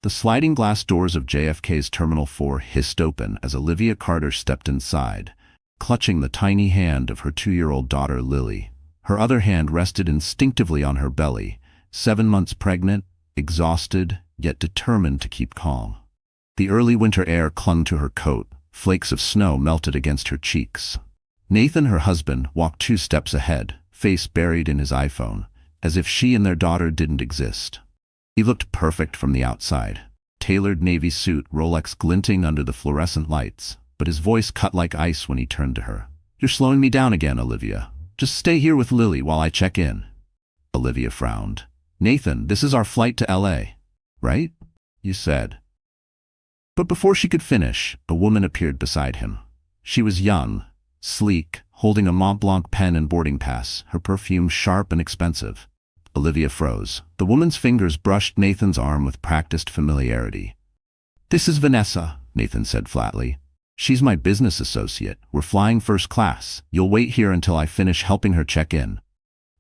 The sliding glass doors of JFK's Terminal 4 hissed open as Olivia Carter stepped inside, clutching the tiny hand of her 2-year-old daughter Lily. Her other hand rested instinctively on her belly, 7 months pregnant, exhausted, yet determined to keep calm. The early winter air clung to her coat, flakes of snow melted against her cheeks. Nathan, her husband, walked 2 steps ahead, face buried in his iPhone, as if she and their daughter didn't exist. He looked perfect from the outside. Tailored navy suit, Rolex glinting under the fluorescent lights, but his voice cut like ice when he turned to her. "You're slowing me down again, Olivia. Just stay here with Lily while I check in." Olivia frowned. "Nathan, this is our flight to LA, right? You said." But before she could finish, a woman appeared beside him. She was young, sleek, holding a Mont Blanc pen and boarding pass, her perfume sharp and expensive. Olivia froze. The woman's fingers brushed Nathan's arm with practiced familiarity. "This is Vanessa," Nathan said flatly. "She's my business associate. We're flying first class. You'll wait here until I finish helping her check in."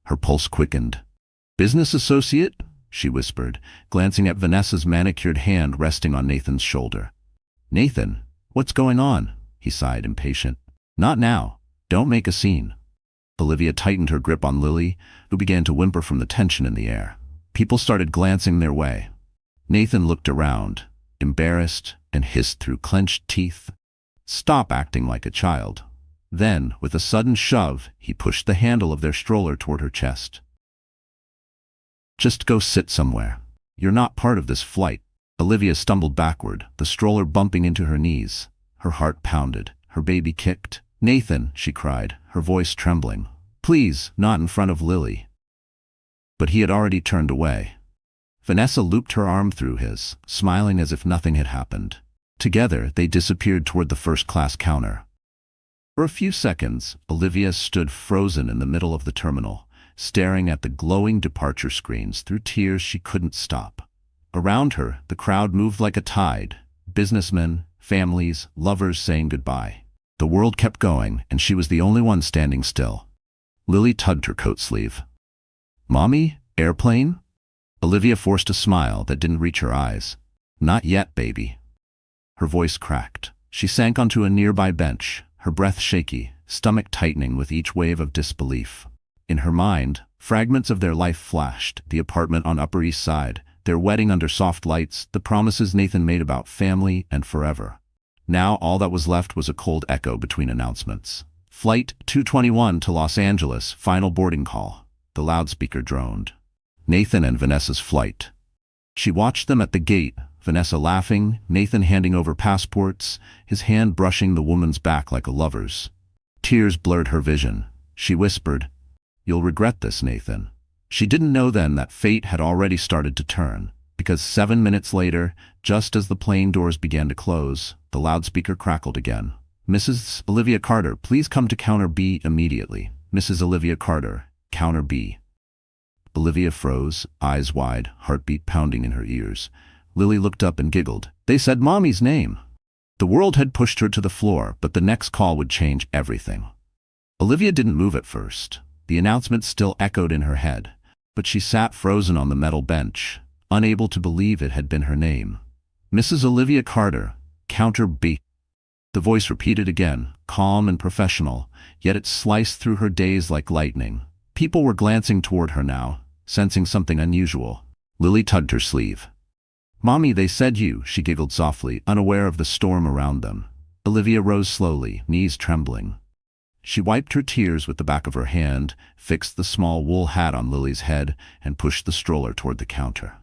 Her pulse quickened. "Business associate?" she whispered, glancing at Vanessa's manicured hand resting on Nathan's shoulder. "Nathan, what's going on?" he sighed, impatient. "Not now. Don't make a scene." Olivia tightened her grip on Lily, who began to whimper from the tension in the air. People started glancing their way. Nathan looked around, embarrassed, and hissed through clenched teeth, "Stop acting like a child." Then, with a sudden shove, he pushed the handle of their stroller toward her chest. "Just go sit somewhere. You're not part of this flight." Olivia stumbled backward, the stroller bumping into her knees. Her heart pounded. Her baby kicked. "Nathan," she cried, her voice trembling. "Please, not in front of Lily." But he had already turned away. Vanessa looped her arm through his, smiling as if nothing had happened. Together, they disappeared toward the first-class counter. For a few seconds, Olivia stood frozen in the middle of the terminal, staring at the glowing departure screens through tears she couldn't stop. Around her, the crowd moved like a tide, businessmen, families, lovers saying goodbye. The world kept going, and she was the only one standing still. Lily tugged her coat sleeve. "Mommy? Airplane?" Olivia forced a smile that didn't reach her eyes. "Not yet, baby." Her voice cracked. She sank onto a nearby bench, her breath shaky, stomach tightening with each wave of disbelief. In her mind, fragments of their life flashed: the apartment on Upper East Side, their wedding under soft lights, the promises Nathan made about family and forever. Now all that was left was a cold echo between announcements. "Flight 221 to Los Angeles, final boarding call." The loudspeaker droned. Nathan and Vanessa's flight. She watched them at the gate, Vanessa laughing, Nathan handing over passports, his hand brushing the woman's back like a lover's. Tears blurred her vision. She whispered, "You'll regret this, Nathan." She didn't know then that fate had already started to turn, because 7 minutes later, just as the plane doors began to close, the loudspeaker crackled again. "Mrs. Olivia Carter, please come to counter B immediately. Mrs. Olivia Carter, counter B." Olivia froze, eyes wide, heartbeat pounding in her ears. Lily looked up and giggled. They said Mommy's name. The world had pushed her to the floor, but the next call would change everything. Olivia didn't move at first. The announcement still echoed in her head, but she sat frozen on the metal bench, unable to believe it had been her name. "Mrs. Olivia Carter, counter B." The voice repeated again, calm and professional, yet it sliced through her daze like lightning. People were glancing toward her now, sensing something unusual. Lily tugged her sleeve. "Mommy, they said you," she giggled softly, unaware of the storm around them. Olivia rose slowly, knees trembling. She wiped her tears with the back of her hand, fixed the small wool hat on Lily's head, and pushed the stroller toward the counter.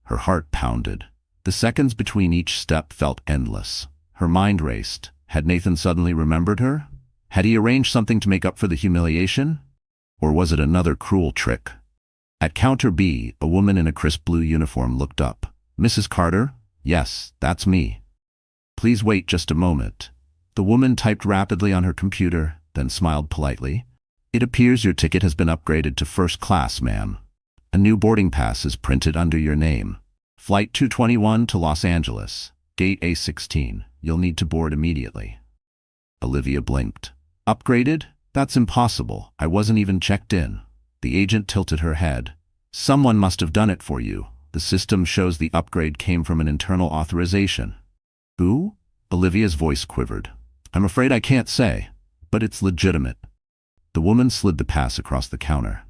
Her heart pounded. The seconds between each step felt endless. Her mind raced. Had Nathan suddenly remembered her? Had he arranged something to make up for the humiliation? Or was it another cruel trick? At counter B, a woman in a crisp blue uniform looked up. "Mrs. Carter? Yes, that's me." "Please wait just a moment." The woman typed rapidly on her computer, then smiled politely. "It appears your ticket has been upgraded to first class, ma'am. A new boarding pass is printed under your name. Flight 221 to Los Angeles, gate A16. You'll need to board immediately." Olivia blinked. "Upgraded? That's impossible. I wasn't even checked in." The agent tilted her head. "Someone must have done it for you. The system shows the upgrade came from an internal authorization. Who? Olivia's voice quivered. I'm afraid I can't say, but it's legitimate. The woman slid the pass across the counter.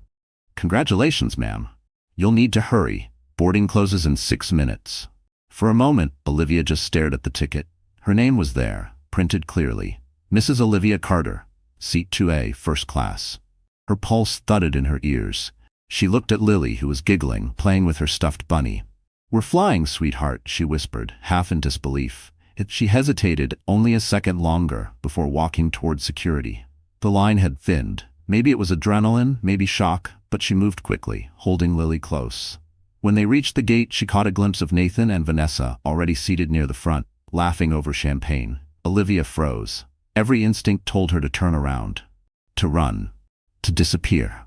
Congratulations, ma'am. You'll need to hurry. Boarding closes in 6 minutes. For a moment, Olivia just stared at the ticket. Her name was there, printed clearly. Mrs. Olivia Carter, Seat 2A, First Class. Her pulse thudded in her ears. She looked at Lily, who was giggling, playing with her stuffed bunny. We're flying, sweetheart, she whispered, half in disbelief. She hesitated only a second longer before walking toward security. The line had thinned. Maybe it was adrenaline, maybe shock, but she moved quickly, holding Lily close. When they reached the gate, she caught a glimpse of Nathan and Vanessa, already seated near the front, laughing over champagne. Olivia froze. Every instinct told her to turn around, to run, to disappear.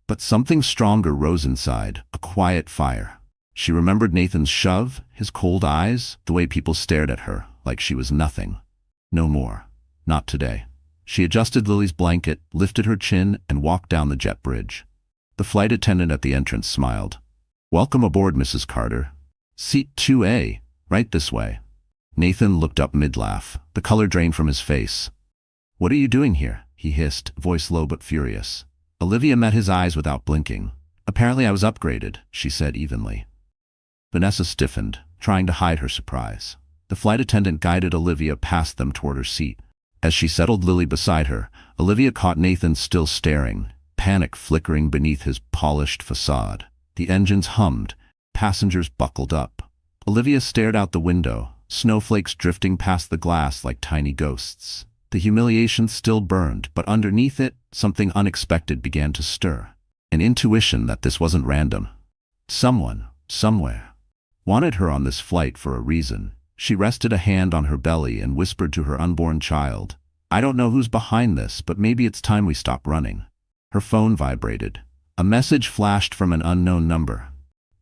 But something stronger rose inside, a quiet fire. She remembered Nathan's shove, his cold eyes, the way people stared at her, like she was nothing. No more. Not today. She adjusted Lily's blanket, lifted her chin, and walked down the jet bridge. The flight attendant at the entrance smiled. Welcome aboard, Mrs. Carter. Seat 2A, right this way. Nathan looked up mid-laugh. The color drained from his face. What are you doing here? He hissed, voice low but furious. Olivia met his eyes without blinking. Apparently I was upgraded, she said evenly. Vanessa stiffened, trying to hide her surprise. The flight attendant guided Olivia past them toward her seat. As she settled Lily beside her, Olivia caught Nathan still staring, panic flickering beneath his polished facade. The engines hummed, passengers buckled up. Olivia stared out the window, snowflakes drifting past the glass like tiny ghosts. The humiliation still burned, but underneath it, something unexpected began to stir. An intuition that this wasn't random. Someone, somewhere, wanted her on this flight for a reason. She rested a hand on her belly and whispered to her unborn child, I don't know who's behind this, but maybe it's time we stop running. Her phone vibrated. A message flashed from an unknown number.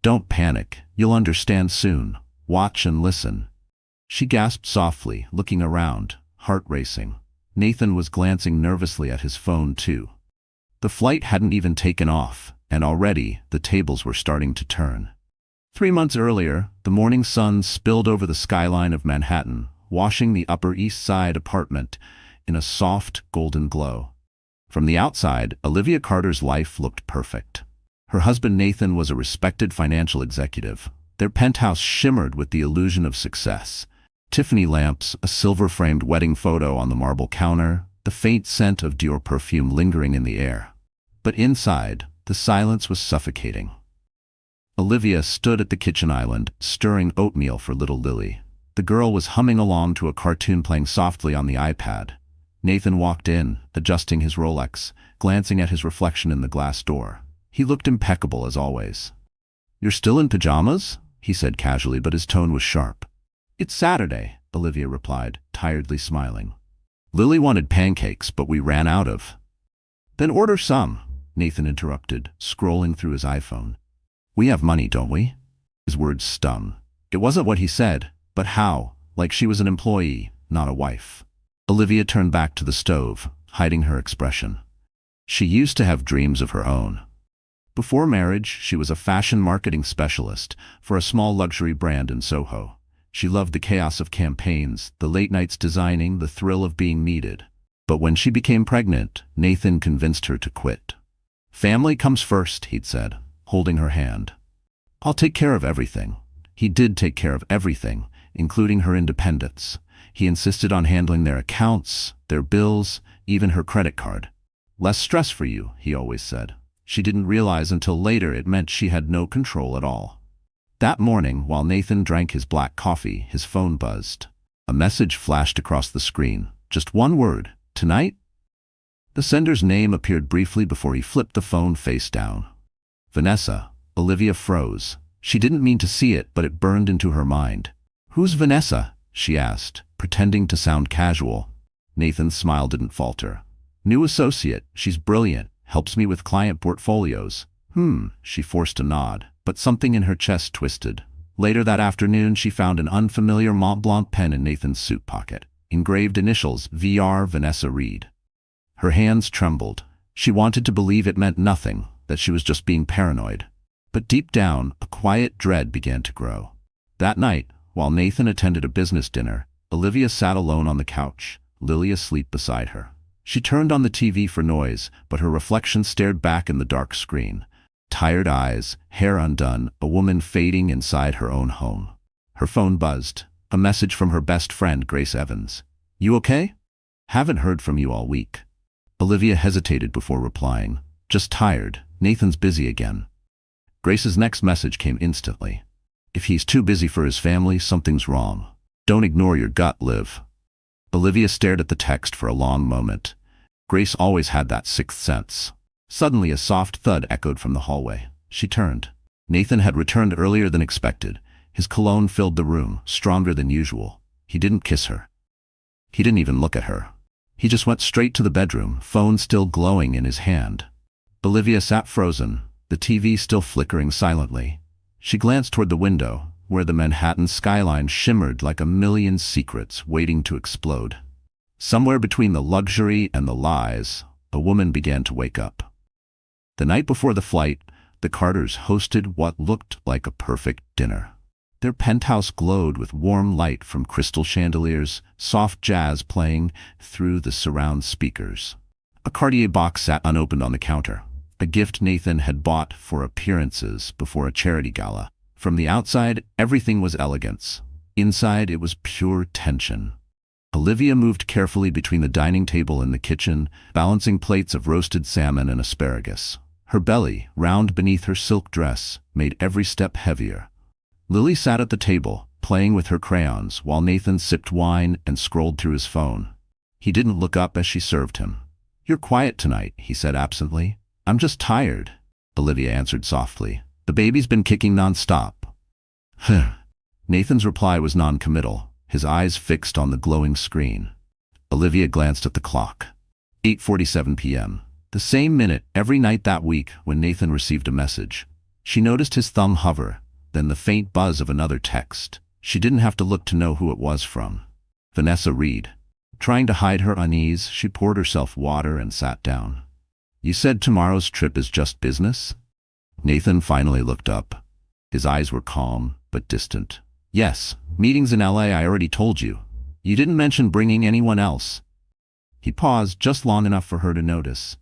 Don't panic, you'll understand soon. Watch and listen. She gasped softly, looking around, heart racing. Nathan was glancing nervously at his phone too. The flight hadn't even taken off, and already the tables were starting to turn. 3 months earlier, the morning sun spilled over the skyline of Manhattan, washing the Upper East Side apartment in a soft, golden glow. From the outside, Olivia Carter's life looked perfect. Her husband Nathan was a respected financial executive. Their penthouse shimmered with the illusion of success. Tiffany lamps, a silver-framed wedding photo on the marble counter, the faint scent of Dior perfume lingering in the air. But inside, the silence was suffocating. Olivia stood at the kitchen island, stirring oatmeal for little Lily. The girl was humming along to a cartoon playing softly on the iPad. Nathan walked in, adjusting his Rolex, glancing at his reflection in the glass door. He looked impeccable as always. You're still in pajamas? He said casually, but his tone was sharp. It's Saturday, Olivia replied, tiredly smiling. Lily wanted pancakes, but we ran out of. Then order some, Nathan interrupted, scrolling through his iPhone. We have money, don't we? His words stung. It wasn't what he said, but how, like she was an employee, not a wife. Olivia turned back to the stove, hiding her expression. She used to have dreams of her own. Before marriage, she was a fashion marketing specialist for a small luxury brand in Soho. She loved the chaos of campaigns, the late nights designing, the thrill of being needed. But when she became pregnant, Nathan convinced her to quit. Family comes first, he'd said, holding her hand. I'll take care of everything. He did take care of everything, including her independence. He insisted on handling their accounts, their bills, even her credit card. Less stress for you, he always said. She didn't realize until later it meant she had no control at all. That morning, while Nathan drank his black coffee, his phone buzzed. A message flashed across the screen. Just one word. Tonight? The sender's name appeared briefly before he flipped the phone face down. Vanessa. Olivia froze. She didn't mean to see it, but it burned into her mind. Who's Vanessa? She asked, pretending to sound casual. Nathan's smile didn't falter. New associate. She's brilliant. Helps me with client portfolios. She forced a nod, but something in her chest twisted. Later that afternoon, she found an unfamiliar Mont Blanc pen in Nathan's suit pocket. Engraved initials, VR Vanessa Reed. Her hands trembled. She wanted to believe it meant nothing, that she was just being paranoid. But deep down, a quiet dread began to grow. That night, while Nathan attended a business dinner, Olivia sat alone on the couch, Lily asleep beside her. She turned on the TV for noise, but her reflection stared back in the dark screen. Tired eyes, hair undone, a woman fading inside her own home. Her phone buzzed. A message from her best friend, Grace Evans. "You okay? Haven't heard from you all week." Olivia hesitated before replying. "Just tired. Nathan's busy again." Grace's next message came instantly. "If he's too busy for his family, something's wrong. Don't ignore your gut, Liv." Olivia stared at the text for a long moment. Grace always had that sixth sense. Suddenly a soft thud echoed from the hallway. She turned. Nathan had returned earlier than expected. His cologne filled the room, stronger than usual. He didn't kiss her. He didn't even look at her. He just went straight to the bedroom, phone still glowing in his hand. Olivia sat frozen, the TV still flickering silently. She glanced toward the window, where the Manhattan skyline shimmered like a million secrets waiting to explode. Somewhere between the luxury and the lies, a woman began to wake up. The night before the flight, the Carters hosted what looked like a perfect dinner. Their penthouse glowed with warm light from crystal chandeliers, soft jazz playing through the surround speakers. A Cartier box sat unopened on the counter, a gift Nathan had bought for appearances before a charity gala. From the outside, everything was elegance. Inside, it was pure tension. Olivia moved carefully between the dining table and the kitchen, balancing plates of roasted salmon and asparagus. Her belly, round beneath her silk dress, made every step heavier. Lily sat at the table, playing with her crayons, while Nathan sipped wine and scrolled through his phone. He didn't look up as she served him. "You're quiet tonight," he said absently. "I'm just tired," Olivia answered softly. "The baby's been kicking non-stop." Nathan's reply was non-committal, his eyes fixed on the glowing screen. Olivia glanced at the clock. 8:47 p.m. The same minute every night that week when Nathan received a message. She noticed his thumb hover, then the faint buzz of another text. She didn't have to look to know who it was from. Vanessa Reed. Trying to hide her unease, she poured herself water and sat down. "You said tomorrow's trip is just business?" Nathan finally looked up. His eyes were calm, but distant. "Yes, meetings in LA, I already told you. You didn't mention bringing anyone else." He paused just long enough for her to notice.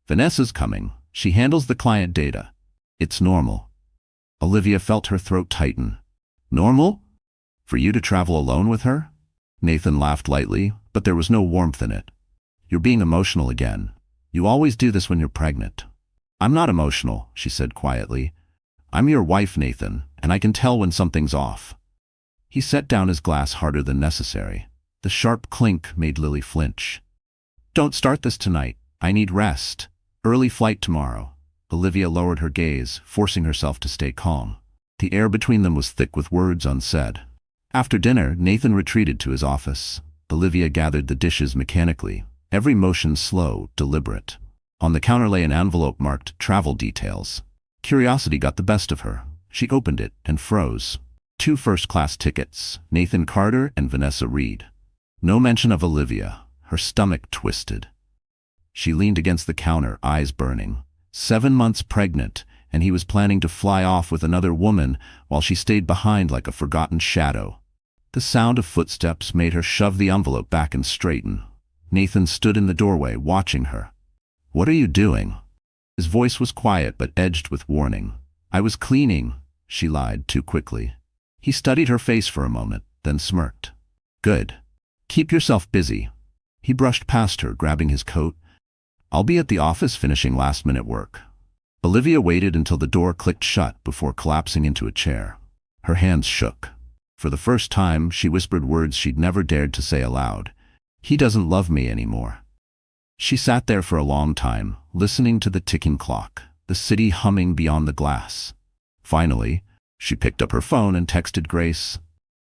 "Vanessa's coming. She handles the client data. It's normal." Olivia felt her throat tighten. "Normal? For you to travel alone with her?" Nathan laughed lightly, but there was no warmth in it. "You're being emotional again. You always do this when you're pregnant." "I'm not emotional," she said quietly. "I'm your wife, Nathan, and I can tell when something's off." He set down his glass harder than necessary. The sharp clink made Lily flinch. "Don't start this tonight. I need rest. Early flight tomorrow." Olivia lowered her gaze, forcing herself to stay calm. The air between them was thick with words unsaid. After dinner, Nathan retreated to his office. Olivia gathered the dishes mechanically, every motion slow, deliberate. On the counter lay an envelope marked travel details. Curiosity got the best of her. She opened it and froze. 2 first-class tickets, Nathan Carter and Vanessa Reed. No mention of Olivia. Her stomach twisted. She leaned against the counter, eyes burning. 7 months pregnant, and he was planning to fly off with another woman while she stayed behind like a forgotten shadow. The sound of footsteps made her shove the envelope back and straighten. Nathan stood in the doorway, watching her. "What are you doing?" His voice was quiet but edged with warning. "I was cleaning," she lied too quickly. He studied her face for a moment, then smirked. "Good. Keep yourself busy." He brushed past her, grabbing his coat. "I'll be at the office finishing last-minute work." Olivia waited until the door clicked shut before collapsing into a chair. Her hands shook. For the first time, she whispered words she'd never dared to say aloud. "He doesn't love me anymore." She sat there for a long time, listening to the ticking clock, the city humming beyond the glass. Finally, she picked up her phone and texted Grace.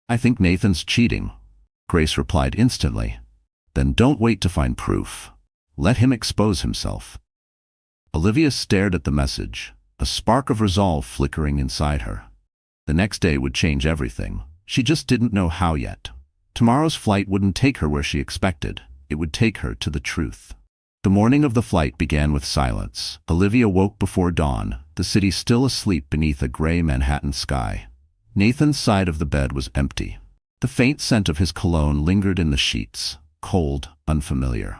"I think Nathan's cheating." Grace replied instantly. "Then don't wait to find proof. Let him expose himself." Olivia stared at the message, a spark of resolve flickering inside her. The next day would change everything. She just didn't know how yet. Tomorrow's flight wouldn't take her where she expected. It would take her to the truth. The morning of the flight began with silence. Olivia woke before dawn, the city still asleep beneath a gray Manhattan sky. Nathan's side of the bed was empty. The faint scent of his cologne lingered in the sheets, cold, unfamiliar.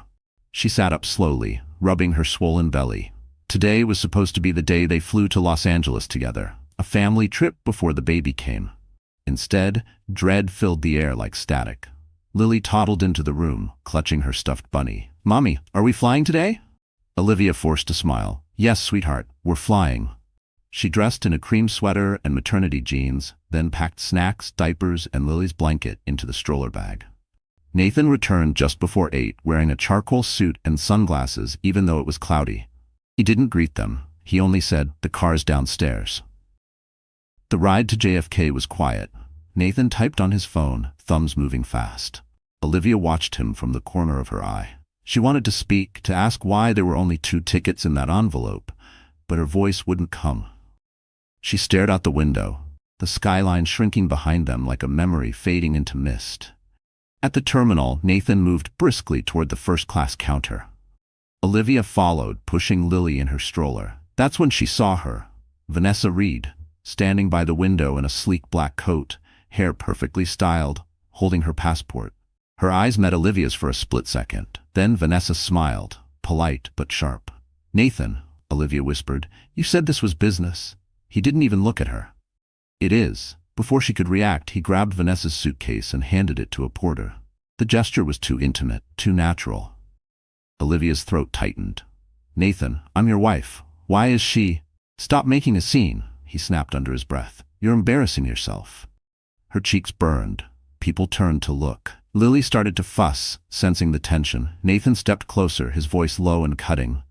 She sat up slowly, rubbing her swollen belly. Today was supposed to be the day they flew to Los Angeles together, a family trip before the baby came. Instead, dread filled the air like static. Lily toddled into the room, clutching her stuffed bunny. "Mommy, are we flying today?" Olivia forced a smile. "Yes, sweetheart, we're flying." She dressed in a cream sweater and maternity jeans, then packed snacks, diapers, and Lily's blanket into the stroller bag. Nathan returned just before 8, wearing a charcoal suit and sunglasses even though it was cloudy. He didn't greet them. He only said, "The car's downstairs." The ride to JFK was quiet. Nathan typed on his phone, thumbs moving fast. Olivia watched him from the corner of her eye. She wanted to speak, to ask why there were only 2 tickets in that envelope, but her voice wouldn't come. She stared out the window, the skyline shrinking behind them like a memory fading into mist. At the terminal, Nathan moved briskly toward the first-class counter. Olivia followed, pushing Lily in her stroller. That's when she saw her, Vanessa Reed, standing by the window in a sleek black coat, hair perfectly styled, holding her passport. Her eyes met Olivia's for a split second. Then Vanessa smiled, polite but sharp. "Nathan," Olivia whispered, "you said this was business." He didn't even look at her. "It is." Before she could react, he grabbed Vanessa's suitcase and handed it to a porter. The gesture was too intimate, too natural. Olivia's throat tightened. "Nathan, I'm your wife. Why is she—" "Stop making a scene," he snapped under his breath. "You're embarrassing yourself." Her cheeks burned. People turned to look. Lily started to fuss, sensing the tension. Nathan stepped closer, his voice low and cutting.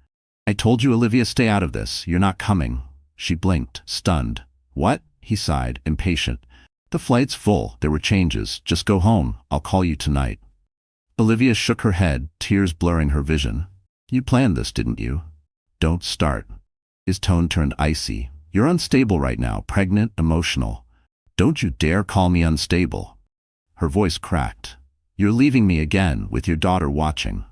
"I told you, Olivia, stay out of this. You're not coming." She blinked, stunned. "What?" He sighed, impatient. "The flight's full. There were changes. Just go home. I'll call you tonight." Olivia shook her head, tears blurring her vision. "You planned this, didn't you?" "Don't start." His tone turned icy. "You're unstable right now, pregnant, emotional. Don't you dare call me unstable." Her voice cracked. "You're leaving me again, with your daughter watching."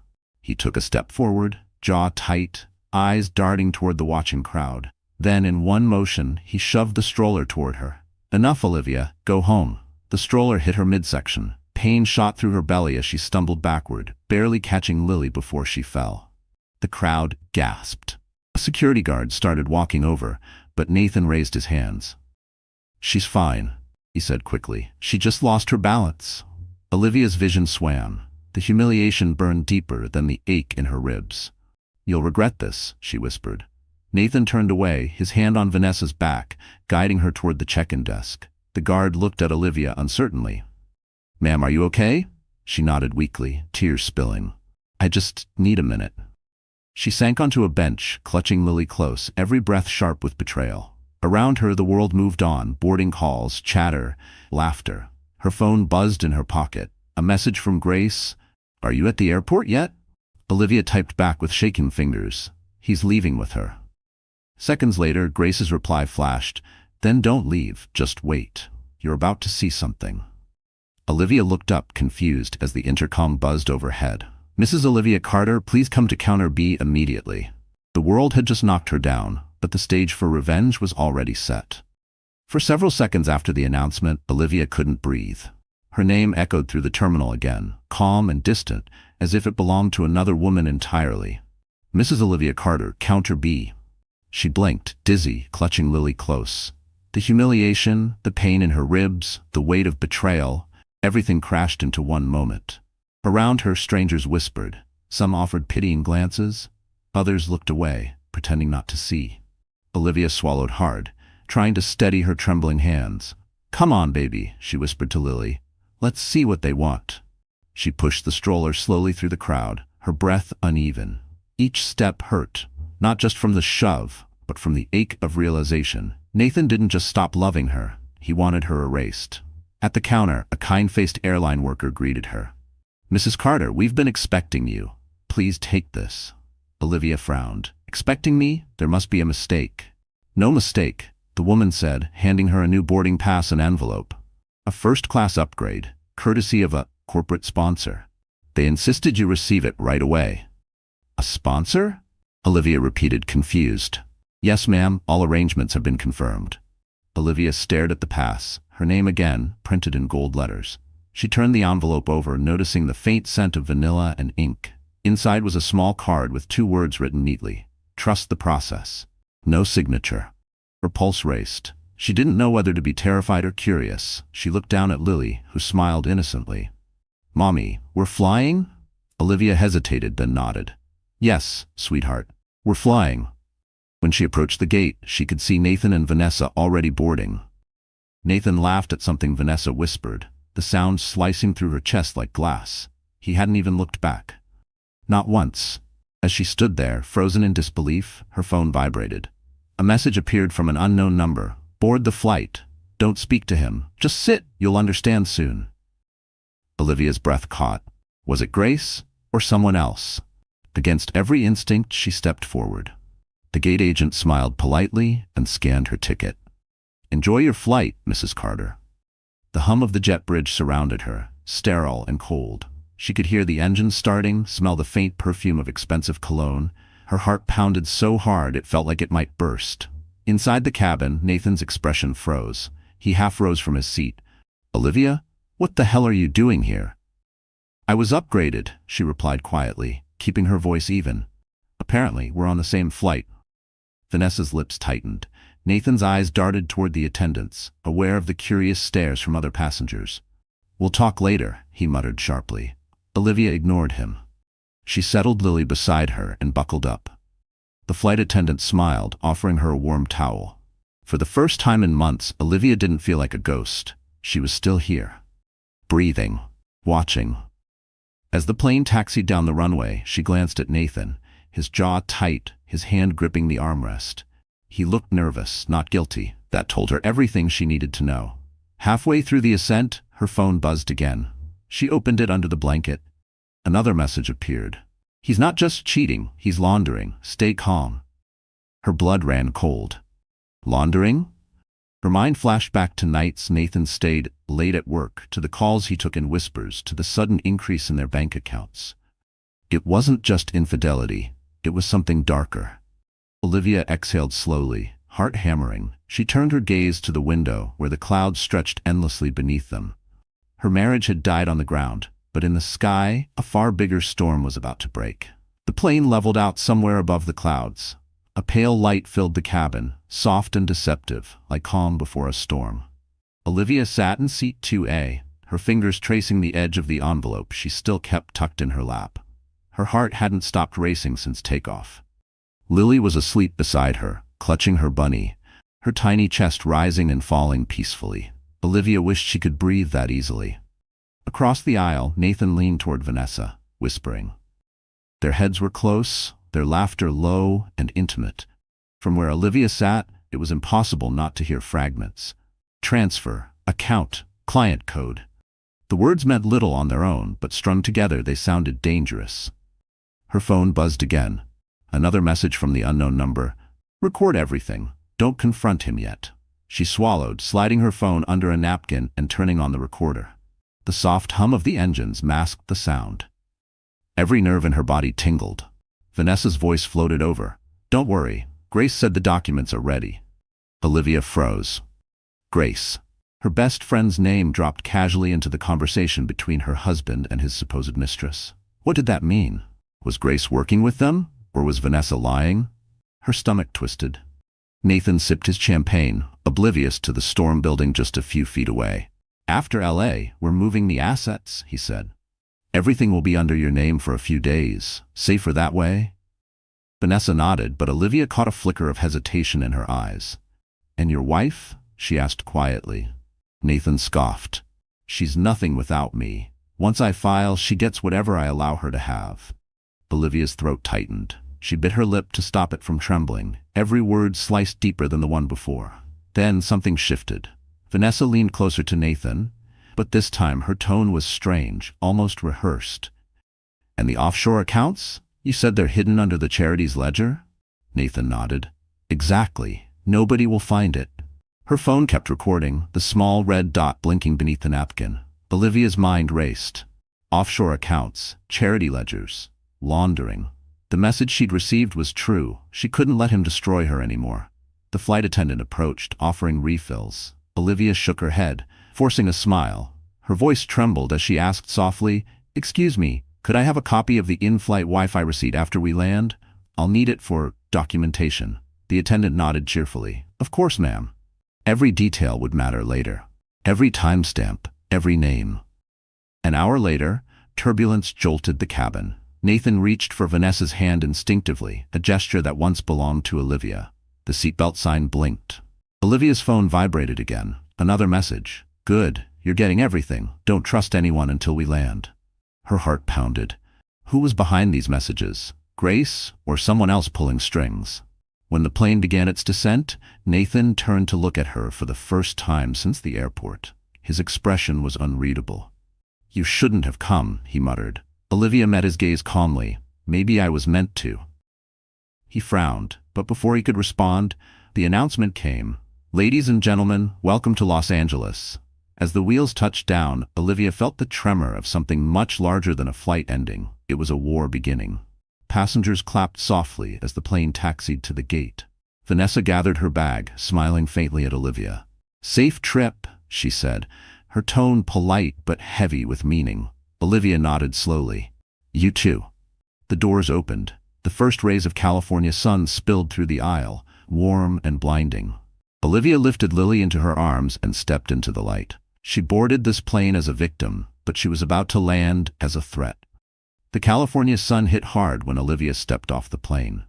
He took a step forward, jaw tight, eyes darting toward the watching crowd. Then, in one motion, he shoved the stroller toward her. "Enough, Olivia. Go home." The stroller hit her midsection. Pain shot through her belly as she stumbled backward, barely catching Lily before she fell. The crowd gasped. A security guard started walking over, but Nathan raised his hands. "She's fine," he said quickly. "She just lost her balance." Olivia's vision swam. The humiliation burned deeper than the ache in her ribs. "You'll regret this," she whispered. Nathan turned away, his hand on Vanessa's back, guiding her toward the check-in desk. The guard looked at Olivia uncertainly. "Ma'am, are you okay?" She nodded weakly, tears spilling. "I just need a minute." She sank onto a bench, clutching Lily close, every breath sharp with betrayal. Around her, the world moved on, boarding calls, chatter, laughter. Her phone buzzed in her pocket. A message from Grace. "Are you at the airport yet?" Olivia typed back with shaking fingers. "He's leaving with her." Seconds later, Grace's reply flashed. "Then don't leave, just wait. You're about to see something." Olivia looked up, confused, as the intercom buzzed overhead. "Mrs. Olivia Carter, please come to counter B immediately." The world had just knocked her down, but the stage for revenge was already set. For several seconds after the announcement, Olivia couldn't breathe. Her name echoed through the terminal again, calm and distant, as if it belonged to another woman entirely. "Mrs. Olivia Carter, counter B." She blinked, dizzy, clutching Lily close. The humiliation, the pain in her ribs, the weight of betrayal, everything crashed into one moment. Around her, strangers whispered. Some offered pitying glances. Others looked away, pretending not to see. Olivia swallowed hard, trying to steady her trembling hands. "Come on, baby," she whispered to Lily. "Let's see what they want." She pushed the stroller slowly through the crowd, her breath uneven. Each step hurt, not just from the shove, but from the ache of realization. Nathan didn't just stop loving her, he wanted her erased. At the counter, a kind-faced airline worker greeted her. "Mrs. Carter, we've been expecting you. Please take this." Olivia frowned. "Expecting me? There must be a mistake." "No mistake," the woman said, handing her a new boarding pass and envelope. "A first-class upgrade, courtesy of a corporate sponsor. They insisted you receive it right away." "A sponsor?" Olivia repeated, confused. Yes, ma'am, all arrangements have been confirmed. Olivia stared at the pass, her name again, printed in gold letters. She turned the envelope over, noticing the faint scent of vanilla and ink. Inside was a small card with 2 words written neatly. Trust the process. No signature. Her pulse raced. She didn't know whether to be terrified or curious. She looked down at Lily, who smiled innocently. Mommy, we're flying? Olivia hesitated, then nodded. Yes, sweetheart. We're flying. When she approached the gate, she could see Nathan and Vanessa already boarding. Nathan laughed at something Vanessa whispered, the sound slicing through her chest like glass. He hadn't even looked back. Not once. As she stood there, frozen in disbelief, her phone vibrated. A message appeared from an unknown number. Board the flight. Don't speak to him. Just sit. You'll understand soon. Olivia's breath caught. Was it Grace or someone else? Against every instinct, she stepped forward. The gate agent smiled politely and scanned her ticket. Enjoy your flight, Mrs. Carter. The hum of the jet bridge surrounded her, sterile and cold. She could hear the engines starting, smell the faint perfume of expensive cologne. Her heart pounded so hard it felt like it might burst. Inside the cabin, Nathan's expression froze. He half rose from his seat. Olivia, what the hell are you doing here? I was upgraded, she replied quietly, keeping her voice even. Apparently, we're on the same flight. Vanessa's lips tightened. Nathan's eyes darted toward the attendants, aware of the curious stares from other passengers. We'll talk later, he muttered sharply. Olivia ignored him. She settled Lily beside her and buckled up. The flight attendant smiled, offering her a warm towel. For the first time in months, Olivia didn't feel like a ghost. She was still here. Breathing. Watching. As the plane taxied down the runway, she glanced at Nathan, his jaw tight, his hand gripping the armrest. He looked nervous, not guilty. That told her everything she needed to know. Halfway through the ascent, her phone buzzed again. She opened it under the blanket. Another message appeared. He's not just cheating, he's laundering. Stay calm. Her blood ran cold. Laundering? Her mind flashed back to nights Nathan stayed late at work, to the calls he took in whispers, to the sudden increase in their bank accounts. It wasn't just infidelity, it was something darker. Olivia exhaled slowly, heart hammering. She turned her gaze to the window, where the clouds stretched endlessly beneath them. Her marriage had died on the ground, but in the sky, a far bigger storm was about to break. The plane leveled out somewhere above the clouds. A pale light filled the cabin, soft and deceptive, like calm before a storm. Olivia sat in seat 2A, her fingers tracing the edge of the envelope she still kept tucked in her lap. Her heart hadn't stopped racing since takeoff. Lily was asleep beside her, clutching her bunny, her tiny chest rising and falling peacefully. Olivia wished she could breathe that easily. Across the aisle, Nathan leaned toward Vanessa, whispering. Their heads were close, their laughter low and intimate. From where Olivia sat, it was impossible not to hear fragments. Transfer, account, client code. The words meant little on their own, but strung together they sounded dangerous. Her phone buzzed again. Another message from the unknown number. Record everything. Don't confront him yet. She swallowed, sliding her phone under a napkin and turning on the recorder. The soft hum of the engines masked the sound. Every nerve in her body tingled. Vanessa's voice floated over. Don't worry. Grace said the documents are ready. Olivia froze. Grace. Her best friend's name dropped casually into the conversation between her husband and his supposed mistress. What did that mean? Was Grace working with them? Or was Vanessa lying? Her stomach twisted. Nathan sipped his champagne, oblivious to the storm building just a few feet away. After LA, we're moving the assets, he said. Everything will be under your name for a few days. Safer that way? Vanessa nodded, but Olivia caught a flicker of hesitation in her eyes. And your wife? She asked quietly. Nathan scoffed. She's nothing without me. Once I file, she gets whatever I allow her to have. Olivia's throat tightened. She bit her lip to stop it from trembling, every word sliced deeper than the one before. Then something shifted. Vanessa leaned closer to Nathan, but this time her tone was strange, almost rehearsed. And the offshore accounts? You said they're hidden under the charity's ledger? Nathan nodded. Exactly. Nobody will find it. Her phone kept recording, the small red dot blinking beneath the napkin. Olivia's mind raced. Offshore accounts, charity ledgers, laundering. The message she'd received was true. She couldn't let him destroy her anymore. The flight attendant approached, offering refills. Olivia shook her head, forcing a smile. Her voice trembled as she asked softly, "Excuse me, could I have a copy of the in-flight Wi-Fi receipt after we land? I'll need it for documentation." The attendant nodded cheerfully. "Of course, ma'am." Every detail would matter later. Every timestamp, every name. An hour later, turbulence jolted the cabin. Nathan reached for Vanessa's hand instinctively, a gesture that once belonged to Olivia. The seatbelt sign blinked. Olivia's phone vibrated again. Another message. "Good, you're getting everything. Don't trust anyone until we land." Her heart pounded. Who was behind these messages? Grace, or someone else pulling strings? When the plane began its descent, Nathan turned to look at her for the first time since the airport. His expression was unreadable. "You shouldn't have come," he muttered. Olivia met his gaze calmly. "Maybe I was meant to." He frowned, but before he could respond, the announcement came. "Ladies and gentlemen, welcome to Los Angeles." As the wheels touched down, Olivia felt the tremor of something much larger than a flight ending. It was a war beginning. Passengers clapped softly as the plane taxied to the gate. Vanessa gathered her bag, smiling faintly at Olivia. "Safe trip," she said, her tone polite but heavy with meaning. Olivia nodded slowly. "You too." The doors opened. The first rays of California sun spilled through the aisle, warm and blinding. Olivia lifted Lily into her arms and stepped into the light. She boarded this plane as a victim, but she was about to land as a threat. The California sun hit hard when Olivia stepped off the plane.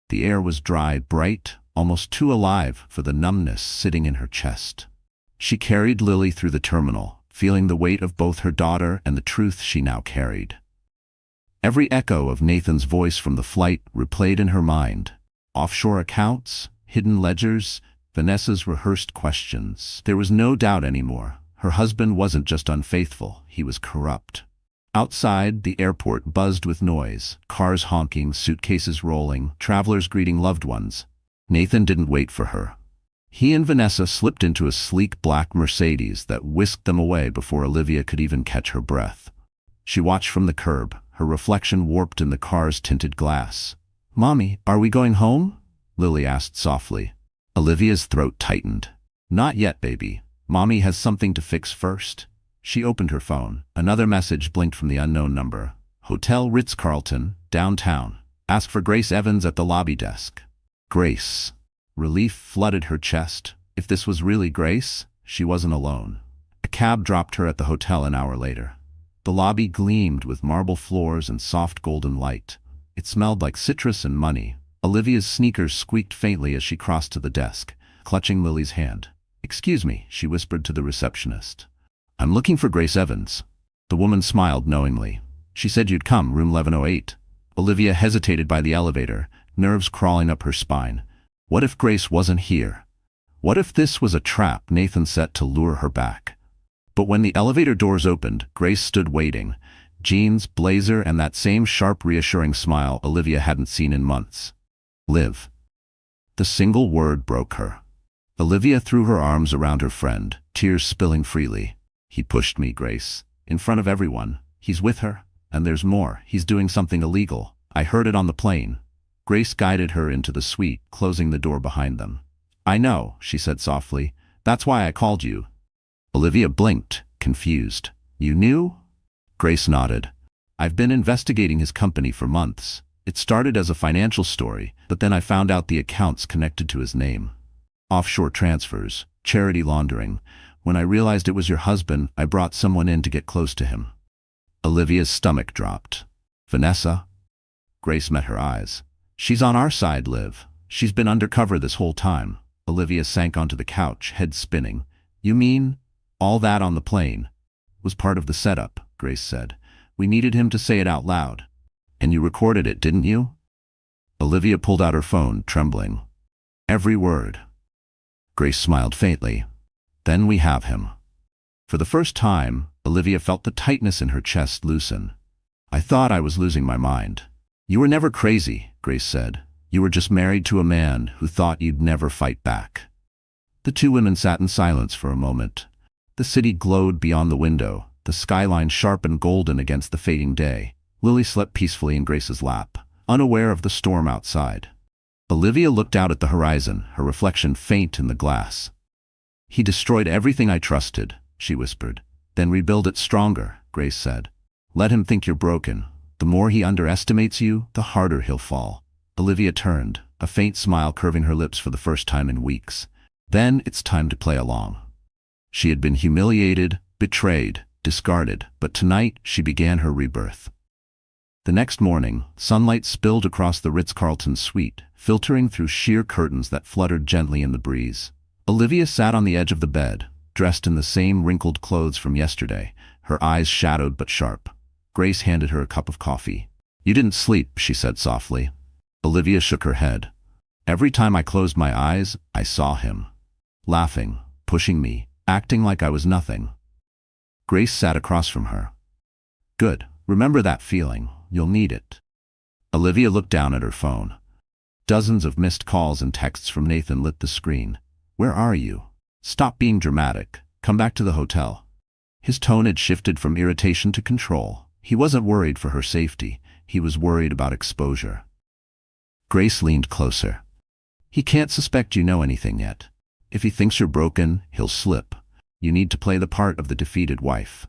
The air was dry, bright, almost too alive for the numbness sitting in her chest. She carried Lily through the terminal, feeling the weight of both her daughter and the truth she now carried. Every echo of Nathan's voice from the flight replayed in her mind. Offshore accounts, hidden ledgers, Vanessa's rehearsed questions. There was no doubt anymore. Her husband wasn't just unfaithful, he was corrupt. Outside, the airport buzzed with noise, cars honking, suitcases rolling, travelers greeting loved ones. Nathan didn't wait for her. He and Vanessa slipped into a sleek black Mercedes that whisked them away before Olivia could even catch her breath. She watched from the curb, her reflection warped in the car's tinted glass. "Mommy, are we going home?" Lily asked softly. Olivia's throat tightened. "Not yet, baby. Mommy has something to fix first." She opened her phone. Another message blinked from the unknown number. "Hotel Ritz-Carlton, downtown. Ask for Grace Evans at the lobby desk." Grace. Relief flooded her chest. If this was really Grace, she wasn't alone. A cab dropped her at the hotel an hour later. The lobby gleamed with marble floors and soft golden light. It smelled like citrus and money. Olivia's sneakers squeaked faintly as she crossed to the desk, clutching Lily's hand. "Excuse me," she whispered to the receptionist. "I'm looking for Grace Evans." The woman smiled knowingly. "She said you'd come, room 1108. Olivia hesitated by the elevator, nerves crawling up her spine. What if Grace wasn't here? What if this was a trap Nathan set to lure her back? But when the elevator doors opened, Grace stood waiting. Jeans, blazer, and that same sharp, reassuring smile Olivia hadn't seen in months. "Liv." The single word broke her. Olivia threw her arms around her friend, tears spilling freely. "He pushed me, Grace. In front of everyone. He's with her. And there's more. He's doing something illegal. I heard it on the plane." Grace guided her into the suite, closing the door behind them. "I know," she said softly. "That's why I called you." Olivia blinked, confused. "You knew?" Grace nodded. "I've been investigating his company for months. It started as a financial story, but then I found out the accounts connected to his name. Offshore transfers, charity laundering. When I realized it was your husband, I brought someone in to get close to him." Olivia's stomach dropped. "Vanessa?" Grace met her eyes. "She's on our side, Liv. She's been undercover this whole time." Olivia sank onto the couch, head spinning. "You mean all that on the plane was part of the setup?" Grace said. "We needed him to say it out loud." "And you recorded it, didn't you?" Olivia pulled out her phone, trembling. "Every word." Grace smiled faintly. "Then we have him." For the first time, Olivia felt the tightness in her chest loosen. "I thought I was losing my mind." "You were never crazy," Grace said. "You were just married to a man who thought you'd never fight back." The two women sat in silence for a moment. The city glowed beyond the window, the skyline sharp and golden against the fading day. Lily slept peacefully in Grace's lap. unaware of the storm outside. Olivia looked out at the horizon, her reflection faint in the glass. "He destroyed everything I trusted," she whispered. "Then rebuild it stronger," Grace said. "Let him think you're broken. The more he underestimates you, the harder he'll fall." Olivia turned, a faint smile curving her lips for the first time in weeks. Then it's time to play along. She had been humiliated, betrayed, discarded, but tonight she began her rebirth. The next morning, sunlight spilled across the Ritz-Carlton suite, filtering through sheer curtains that fluttered gently in the breeze. Olivia sat on the edge of the bed, dressed in the same wrinkled clothes from yesterday, her eyes shadowed but sharp. Grace handed her a cup of coffee. "You didn't sleep," she said softly. Olivia shook her head. "Every time I closed my eyes, I saw him. Laughing, pushing me, acting like I was nothing." Grace sat across from her. "Good. Remember that feeling. You'll need it." Olivia looked down at her phone. Dozens of missed calls and texts from Nathan lit the screen. "Where are you? Stop being dramatic. Come back to the hotel." His tone had shifted from irritation to control. He wasn't worried for her safety. He was worried about exposure. Grace leaned closer. "He can't suspect you know anything yet. If he thinks you're broken, he'll slip. You need to play the part of the defeated wife."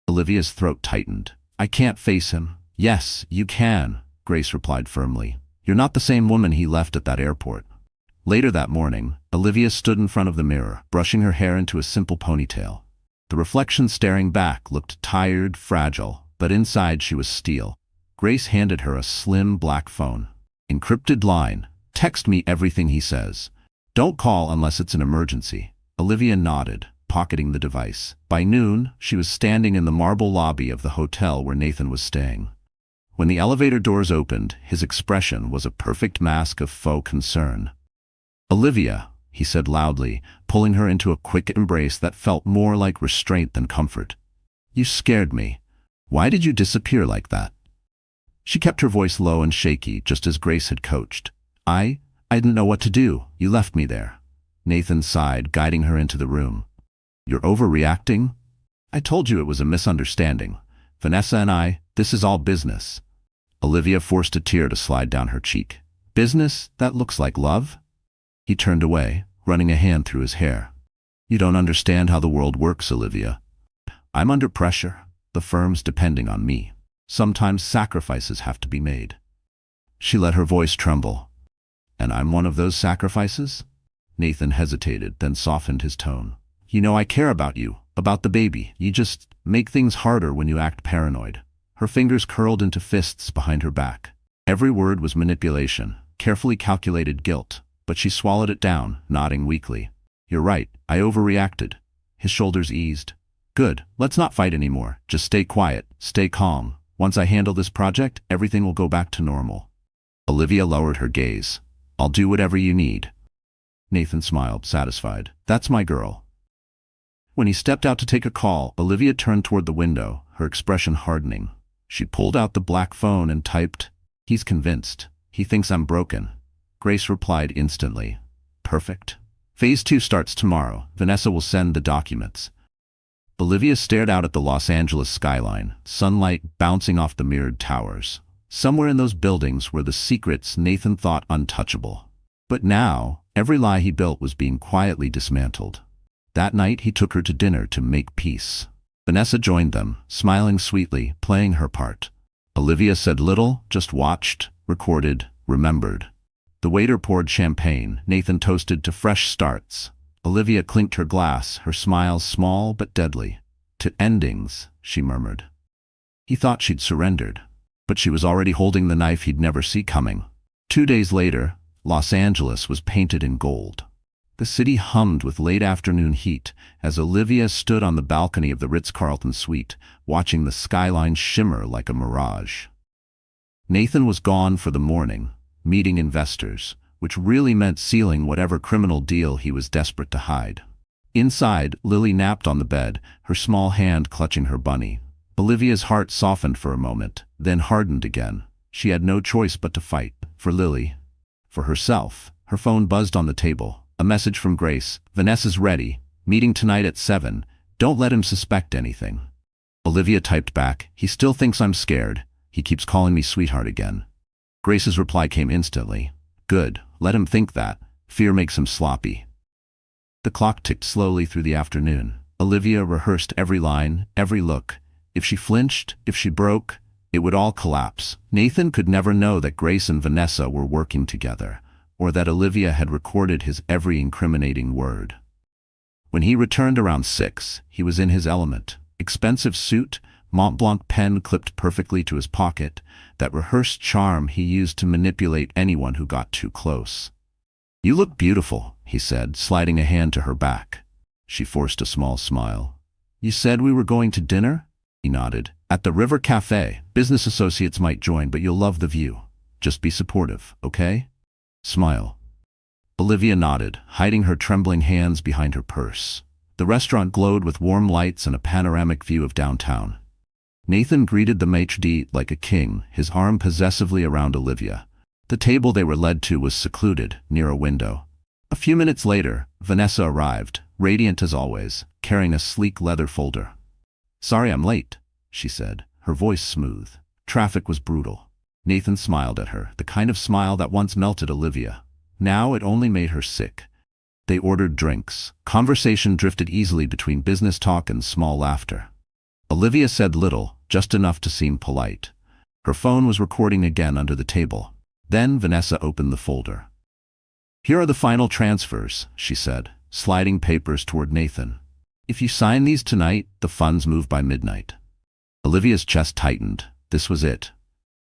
Olivia's throat tightened. "I can't face him." "Yes, you can," Grace replied firmly. "You're not the same woman he left at that airport." Later that morning, Olivia stood in front of the mirror, brushing her hair into a simple ponytail. The reflection staring back looked tired, fragile, but inside she was steel. Grace handed her a slim black phone. Encrypted line, "Text me everything he says. Don't call unless it's an emergency." Olivia nodded, pocketing the device. By noon, she was standing in the marble lobby of the hotel where Nathan was staying. When the elevator doors opened, his expression was a perfect mask of faux concern. "Olivia," he said loudly, pulling her into a quick embrace that felt more like restraint than comfort. "You scared me. Why did you disappear like that?" She kept her voice low and shaky, just as Grace had coached. I didn't know what to do. You left me there." Nathan sighed, guiding her into the room. "You're overreacting? I told you it was a misunderstanding. Vanessa and I, this is all business." Olivia forced a tear to slide down her cheek. "Business? That looks like love?" He turned away, running a hand through his hair. "You don't understand how the world works, Olivia. I'm under pressure. The firm's depending on me. Sometimes sacrifices have to be made." She let her voice tremble. "And I'm one of those sacrifices?" Nathan hesitated, then softened his tone. "You know I care about you, about the baby. You just make things harder when you act paranoid." Her fingers curled into fists behind her back. Every word was manipulation, carefully calculated guilt, but she swallowed it down, nodding weakly. "You're right, I overreacted." His shoulders eased. "Good, let's not fight anymore. Just stay quiet, stay calm. Once I handle this project, everything will go back to normal." Olivia lowered her gaze. "I'll do whatever you need." Nathan smiled, satisfied. "That's my girl." When he stepped out to take a call, Olivia turned toward the window, her expression hardening. She pulled out the black phone and typed, "He's convinced. He thinks I'm broken." Grace replied instantly, "Perfect. Phase 2 starts tomorrow. Vanessa will send the documents." Olivia stared out at the Los Angeles skyline, sunlight bouncing off the mirrored towers. Somewhere in those buildings were the secrets Nathan thought untouchable. But now, every lie he built was being quietly dismantled. That night he took her to dinner to make peace. Vanessa joined them, smiling sweetly, playing her part. Olivia said little, just watched, recorded, remembered. The waiter poured champagne. Nathan toasted to fresh starts. Olivia clinked her glass, her smile small but deadly. "To endings," she murmured. He thought she'd surrendered, but she was already holding the knife he'd never see coming. 2 days later, Los Angeles was painted in gold. The city hummed with late afternoon heat as Olivia stood on the balcony of the Ritz-Carlton suite, watching the skyline shimmer like a mirage. Nathan was gone for the morning, meeting investors, which really meant sealing whatever criminal deal he was desperate to hide. Inside, Lily napped on the bed, her small hand clutching her bunny. Olivia's heart softened for a moment, then hardened again. She had no choice but to fight, for Lily. For herself. Her phone buzzed on the table. A message from Grace. "Vanessa's ready. Meeting tonight at 7. Don't let him suspect anything." Olivia typed back, "He still thinks I'm scared. He keeps calling me sweetheart again." Grace's reply came instantly. Good, let him think that. Fear makes him sloppy. The clock ticked slowly through the afternoon. Olivia rehearsed every line, every look. If she flinched, if she broke, it would all collapse. Nathan could never know that Grace and Vanessa were working together, or that Olivia had recorded his every incriminating word. When he returned around 6, he was in his element. Expensive suit, Mont Blanc pen clipped perfectly to his pocket, that rehearsed charm he used to manipulate anyone who got too close. "You look beautiful," he said, sliding a hand to her back. She forced a small smile. "You said we were going to dinner?" He nodded. "At the River Cafe. Business associates might join, but you'll love the view. Just be supportive, okay?" "Smile." Olivia nodded, hiding her trembling hands behind her purse. The restaurant glowed with warm lights and a panoramic view of downtown. Nathan greeted the maitre d' like a king, his arm possessively around Olivia. The table they were led to was secluded, near a window. A few minutes later, Vanessa arrived, radiant as always, carrying a sleek leather folder. "Sorry I'm late," she said, her voice smooth. Traffic was brutal. Nathan smiled at her, the kind of smile that once melted Olivia. Now it only made her sick. They ordered drinks. Conversation drifted easily between business talk and small laughter. Olivia said little, just enough to seem polite. Her phone was recording again under the table. Then Vanessa opened the folder. "Here are the final transfers," she said, sliding papers toward Nathan. "If you sign these tonight, the funds move by midnight." Olivia's chest tightened. This was it.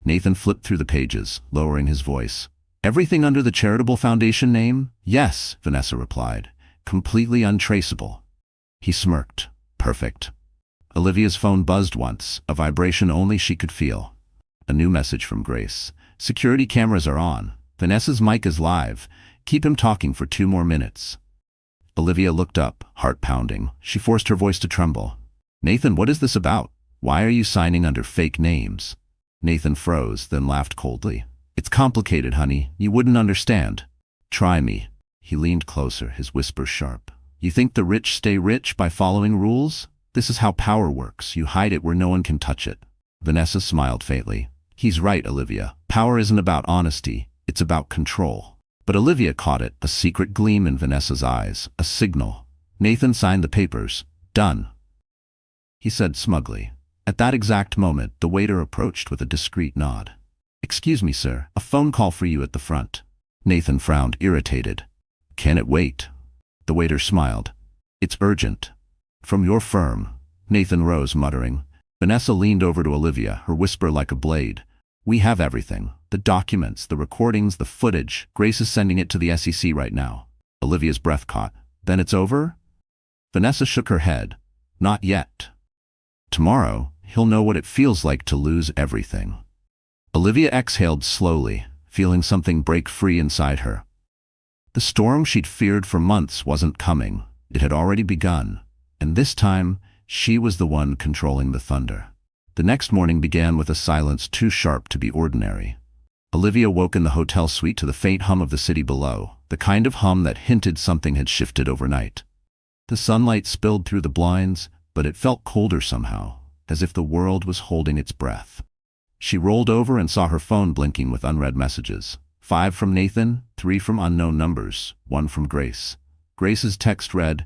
Nathan flipped through the pages, lowering his voice. "Everything under the charitable foundation name?" "Yes," Vanessa replied. "Completely untraceable." He smirked. "Perfect." Olivia's phone buzzed once, a vibration only she could feel. A new message from Grace. "Security cameras are on. Vanessa's mic is live. Keep him talking for 2 more minutes." Olivia looked up, heart pounding. She forced her voice to tremble. "Nathan, what is this about? Why are you signing under fake names?" Nathan froze, then laughed coldly. "It's complicated, honey. You wouldn't understand." "Try me." He leaned closer, his whisper sharp. "You think the rich stay rich by following rules? This is how power works. You hide it where no one can touch it." Vanessa smiled faintly. "He's right, Olivia. Power isn't about honesty. It's about control." But Olivia caught it, a secret gleam in Vanessa's eyes, a signal. Nathan signed the papers. "Done," he said smugly. At that exact moment, the waiter approached with a discreet nod. "Excuse me, sir. A phone call for you at the front." Nathan frowned, irritated. "Can it wait?" The waiter smiled. "It's urgent." "From your firm." Nathan rose, muttering. Vanessa leaned over to Olivia, her whisper like a blade. "We have everything. The documents, the recordings, the footage. Grace is sending it to the SEC right now." Olivia's breath caught. "Then it's over?" Vanessa shook her head. "Not yet. Tomorrow, he'll know what it feels like to lose everything." Olivia exhaled slowly, feeling something break free inside her. The storm she'd feared for months wasn't coming. It had already begun. And this time, she was the one controlling the thunder. The next morning began with a silence too sharp to be ordinary. Olivia woke in the hotel suite to the faint hum of the city below, the kind of hum that hinted something had shifted overnight. The sunlight spilled through the blinds, but it felt colder somehow, as if the world was holding its breath. She rolled over and saw her phone blinking with unread messages. 5 from Nathan, 3 from unknown numbers, 1 from Grace. Grace's text read,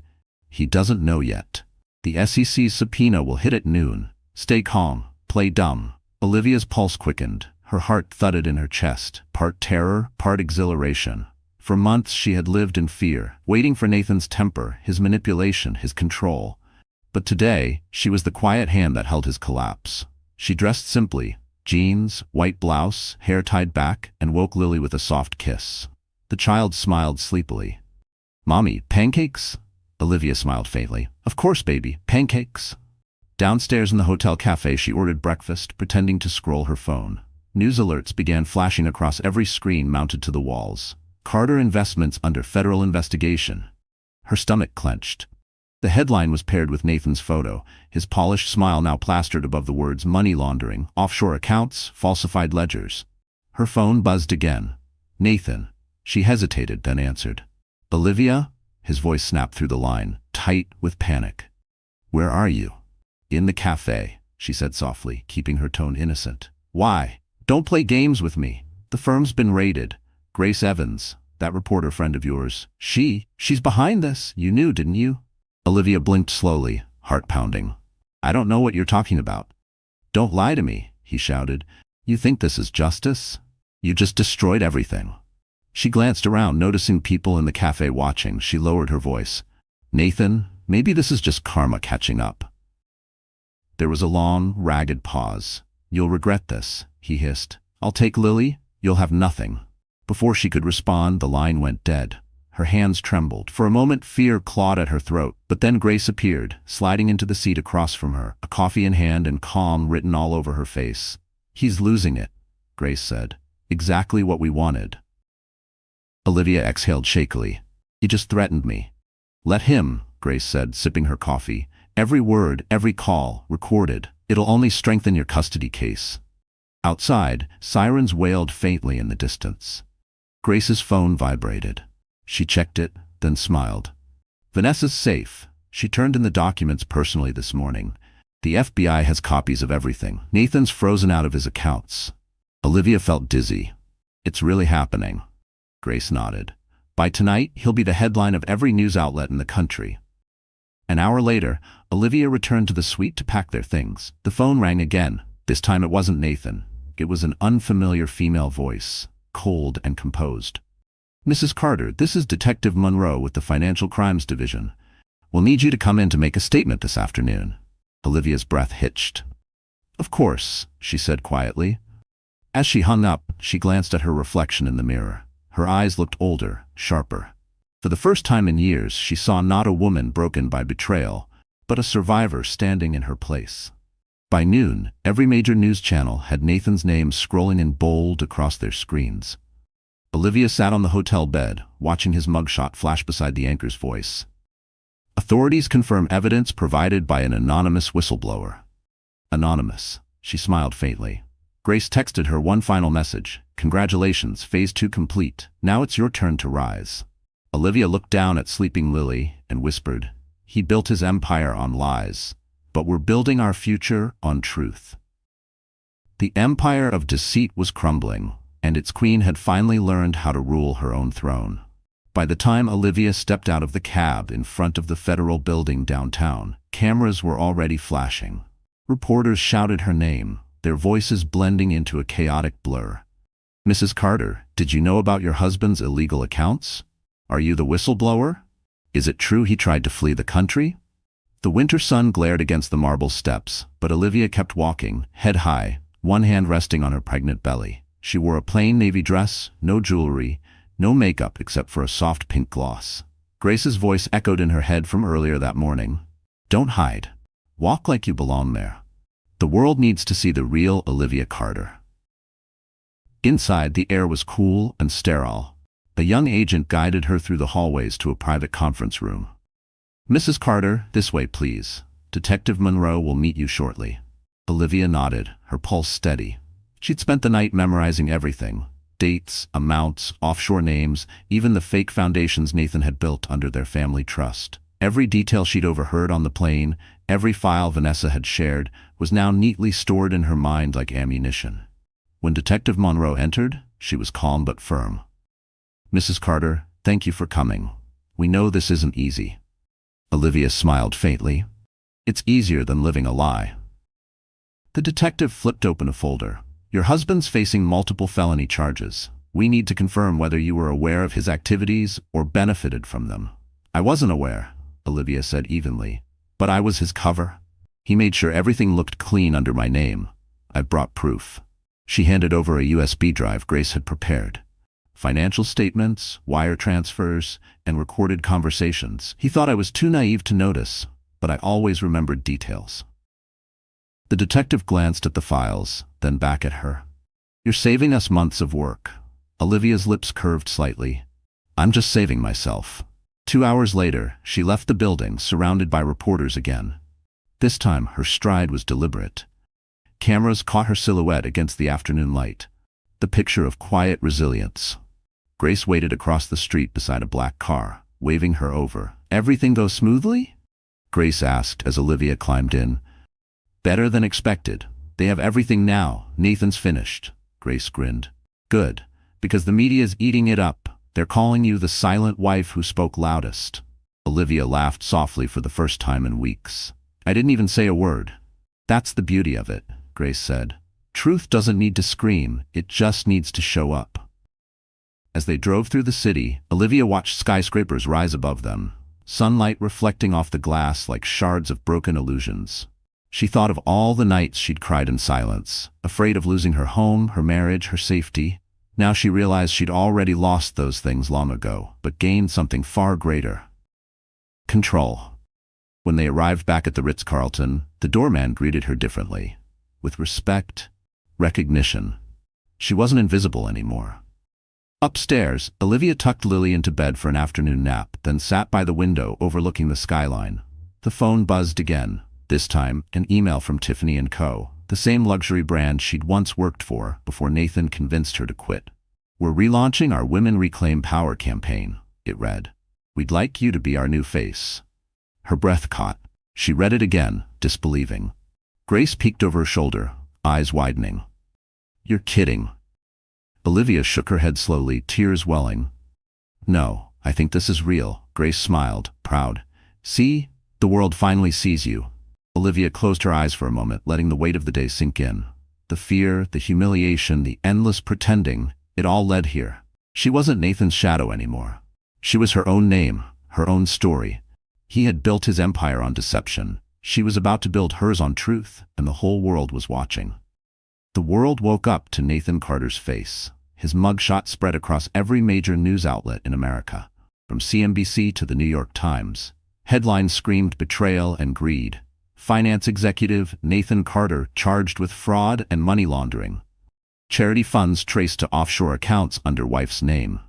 "He doesn't know yet. The SEC's subpoena will hit at noon. Stay calm, play dumb." Olivia's pulse quickened. Her heart thudded in her chest, part terror, part exhilaration. For months she had lived in fear, waiting for Nathan's temper, his manipulation, his control. But today, she was the quiet hand that held his collapse. She dressed simply, jeans, white blouse, hair tied back, and woke Lily with a soft kiss. The child smiled sleepily. "Mommy, pancakes?" Olivia smiled faintly. "Of course, baby, pancakes." Downstairs in the hotel cafe, she ordered breakfast, pretending to scroll her phone. News alerts began flashing across every screen mounted to the walls. Carter Investments under federal investigation. Her stomach clenched. The headline was paired with Nathan's photo, his polished smile now plastered above the words money laundering, offshore accounts, falsified ledgers. Her phone buzzed again. "Nathan." She hesitated, then answered. "Olivia?" His voice snapped through the line, tight with panic. "Where are you?" "In the cafe," she said softly, keeping her tone innocent. "Why? Don't play games with me." The firm's been raided. Grace Evans, that reporter friend of yours. She's behind this. You knew, didn't you? Olivia blinked slowly, heart pounding. I don't know what you're talking about. Don't lie to me, he shouted. You think this is justice? You just destroyed everything. She glanced around, noticing people in the cafe watching. She lowered her voice. Nathan, maybe this is just karma catching up. There was a long, ragged pause. You'll regret this, he hissed. I'll take Lily. You'll have nothing. Before she could respond, the line went dead. Her hands trembled. For a moment, fear clawed at her throat. But then Grace appeared, sliding into the seat across from her, a coffee in hand and calm written all over her face. He's losing it, Grace said. Exactly what we wanted. Olivia exhaled shakily. He just threatened me. Let him, Grace said, sipping her coffee. Every word, every call, recorded. It'll only strengthen your custody case. Outside, sirens wailed faintly in the distance. Grace's phone vibrated. She checked it, then smiled. Vanessa's safe. She turned in the documents personally this morning. The FBI has copies of everything. Nathan's frozen out of his accounts. Olivia felt dizzy. It's really happening. Grace nodded. By tonight, he'll be the headline of every news outlet in the country. An hour later, Olivia returned to the suite to pack their things. The phone rang again. This time it wasn't Nathan. It was an unfamiliar female voice, cold and composed. Mrs. Carter, this is Detective Monroe with the Financial Crimes Division. We'll need you to come in to make a statement this afternoon. Olivia's breath hitched. Of course, she said quietly. As she hung up, she glanced at her reflection in the mirror. Her eyes looked older, sharper. For the first time in years, she saw not a woman broken by betrayal, but a survivor standing in her place. By noon, every major news channel had Nathan's name scrolling in bold across their screens. Olivia sat on the hotel bed, watching his mugshot flash beside the anchor's voice. Authorities confirm evidence provided by an anonymous whistleblower. Anonymous. She smiled faintly. Grace texted her one final message. Congratulations, phase 2 complete. Now it's your turn to rise. Olivia looked down at sleeping Lily and whispered, He built his empire on lies, but we're building our future on truth. The empire of deceit was crumbling, and its queen had finally learned how to rule her own throne. By the time Olivia stepped out of the cab in front of the federal building downtown, cameras were already flashing. Reporters shouted her name, their voices blending into a chaotic blur. Mrs. Carter, did you know about your husband's illegal accounts? Are you the whistleblower? Is it true he tried to flee the country? The winter sun glared against the marble steps, but Olivia kept walking, head high, one hand resting on her pregnant belly. She wore a plain navy dress, no jewelry, no makeup except for a soft pink gloss. Grace's voice echoed in her head from earlier that morning. Don't hide. Walk like you belong there. The world needs to see the real Olivia Carter. Inside, the air was cool and sterile. A young agent guided her through the hallways to a private conference room. Mrs. Carter, this way, please. Detective Monroe will meet you shortly. Olivia nodded, her pulse steady. She'd spent the night memorizing everything. Dates, amounts, offshore names, even the fake foundations Nathan had built under their family trust. Every detail she'd overheard on the plane, every file Vanessa had shared, was now neatly stored in her mind like ammunition. When Detective Monroe entered, she was calm but firm. Mrs. Carter, thank you for coming. We know this isn't easy. Olivia smiled faintly. It's easier than living a lie. The detective flipped open a folder. Your husband's facing multiple felony charges. We need to confirm whether you were aware of his activities or benefited from them. I wasn't aware, Olivia said evenly, but I was his cover. He made sure everything looked clean under my name. I brought proof. She handed over a USB drive Grace had prepared. Financial statements, wire transfers, and recorded conversations. He thought I was too naive to notice, but I always remembered details. The detective glanced at the files, then back at her. You're saving us months of work. Olivia's lips curved slightly. I'm just saving myself. 2 hours later, she left the building, surrounded by reporters again. This time, her stride was deliberate. Cameras caught her silhouette against the afternoon light. The picture of quiet resilience. Grace waited across the street beside a black car, waving her over. Everything go smoothly? Grace asked as Olivia climbed in. Better than expected. They have everything now. Nathan's finished. Grace grinned. Good. Because the media's eating it up. They're calling you the silent wife who spoke loudest. Olivia laughed softly for the first time in weeks. I didn't even say a word. That's the beauty of it, Grace said. Truth doesn't need to scream, it just needs to show up. As they drove through the city, Olivia watched skyscrapers rise above them, sunlight reflecting off the glass like shards of broken illusions. She thought of all the nights she'd cried in silence, afraid of losing her home, her marriage, her safety. Now she realized she'd already lost those things long ago, but gained something far greater. Control. When they arrived back at the Ritz-Carlton, the doorman greeted her differently. With respect, recognition. She wasn't invisible anymore. Upstairs, Olivia tucked Lily into bed for an afternoon nap, then sat by the window overlooking the skyline. The phone buzzed again. This time, an email from Tiffany & Co., the same luxury brand she'd once worked for before Nathan convinced her to quit. We're relaunching our Women Reclaim Power campaign, it read. We'd like you to be our new face. Her breath caught. She read it again, disbelieving. Grace peeked over her shoulder, eyes widening. You're kidding. Olivia shook her head slowly, tears welling. No, I think this is real, Grace smiled, proud. See? The world finally sees you. Olivia closed her eyes for a moment, letting the weight of the day sink in. The fear, the humiliation, the endless pretending, it all led here. She wasn't Nathan's shadow anymore. She was her own name, her own story. He had built his empire on deception. She was about to build hers on truth, and the whole world was watching. The world woke up to Nathan Carter's face. His mugshot spread across every major news outlet in America, from CNBC to the New York Times. Headlines screamed betrayal and greed. Finance executive Nathan Carter charged with fraud and money laundering. Charity funds traced to offshore accounts under wife's name.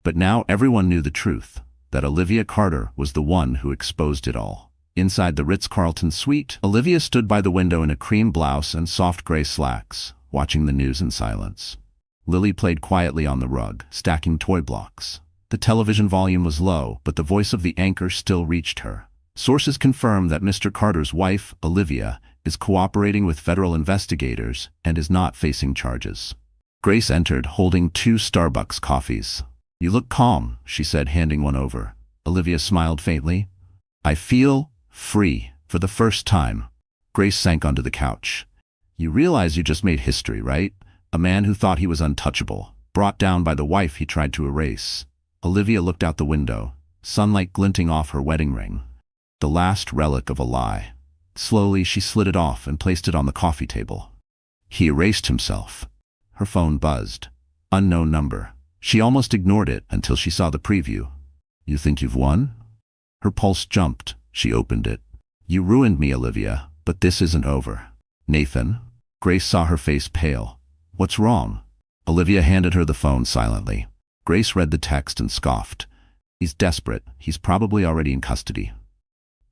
But now everyone knew the truth, that Olivia Carter was the one who exposed it all. Inside the Ritz-Carlton suite, Olivia stood by the window in a cream blouse and soft gray slacks, watching the news in silence. Lily played quietly on the rug, stacking toy blocks. The television volume was low, but the voice of the anchor still reached her. Sources confirm that Mr. Carter's wife, Olivia, is cooperating with federal investigators and is not facing charges. Grace entered, holding 2 Starbucks coffees. You look calm, she said, handing one over. Olivia smiled faintly. I feel free, for the first time. Grace sank onto the couch. You realize you just made history, right? A man who thought he was untouchable, brought down by the wife he tried to erase. Olivia looked out the window, sunlight glinting off her wedding ring. The last relic of a lie. Slowly, she slid it off and placed it on the coffee table. He erased himself. Her phone buzzed. Unknown number. She almost ignored it until she saw the preview. You think you've won? Her pulse jumped. She opened it. You ruined me, Olivia, but this isn't over. Nathan? Grace saw her face pale. What's wrong? Olivia handed her the phone silently. Grace read the text and scoffed. He's desperate. He's probably already in custody.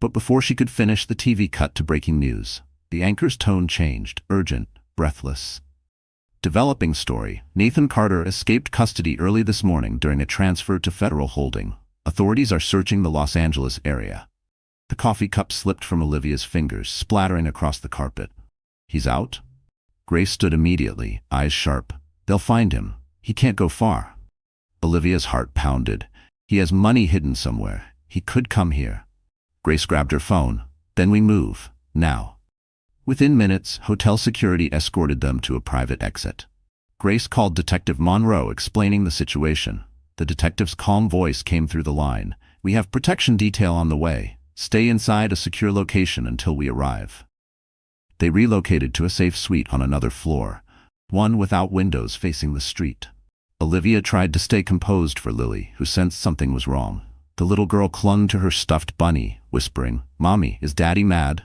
But before she could finish, the TV cut to breaking news. The anchor's tone changed, urgent, breathless. Developing story. Nathan Carter escaped custody early this morning during a transfer to federal holding. Authorities are searching the Los Angeles area. The coffee cup slipped from Olivia's fingers, splattering across the carpet. He's out? Grace stood immediately, eyes sharp. They'll find him. He can't go far. Olivia's heart pounded. He has money hidden somewhere. He could come here. Grace grabbed her phone. Then we move. Now. Within minutes, hotel security escorted them to a private exit. Grace called Detective Monroe, explaining the situation. The detective's calm voice came through the line. We have protection detail on the way. Stay inside a secure location until we arrive. They relocated to a safe suite on another floor, one without windows facing the street. Olivia tried to stay composed for Lily, who sensed something was wrong. The little girl clung to her stuffed bunny, whispering, Mommy, is Daddy mad?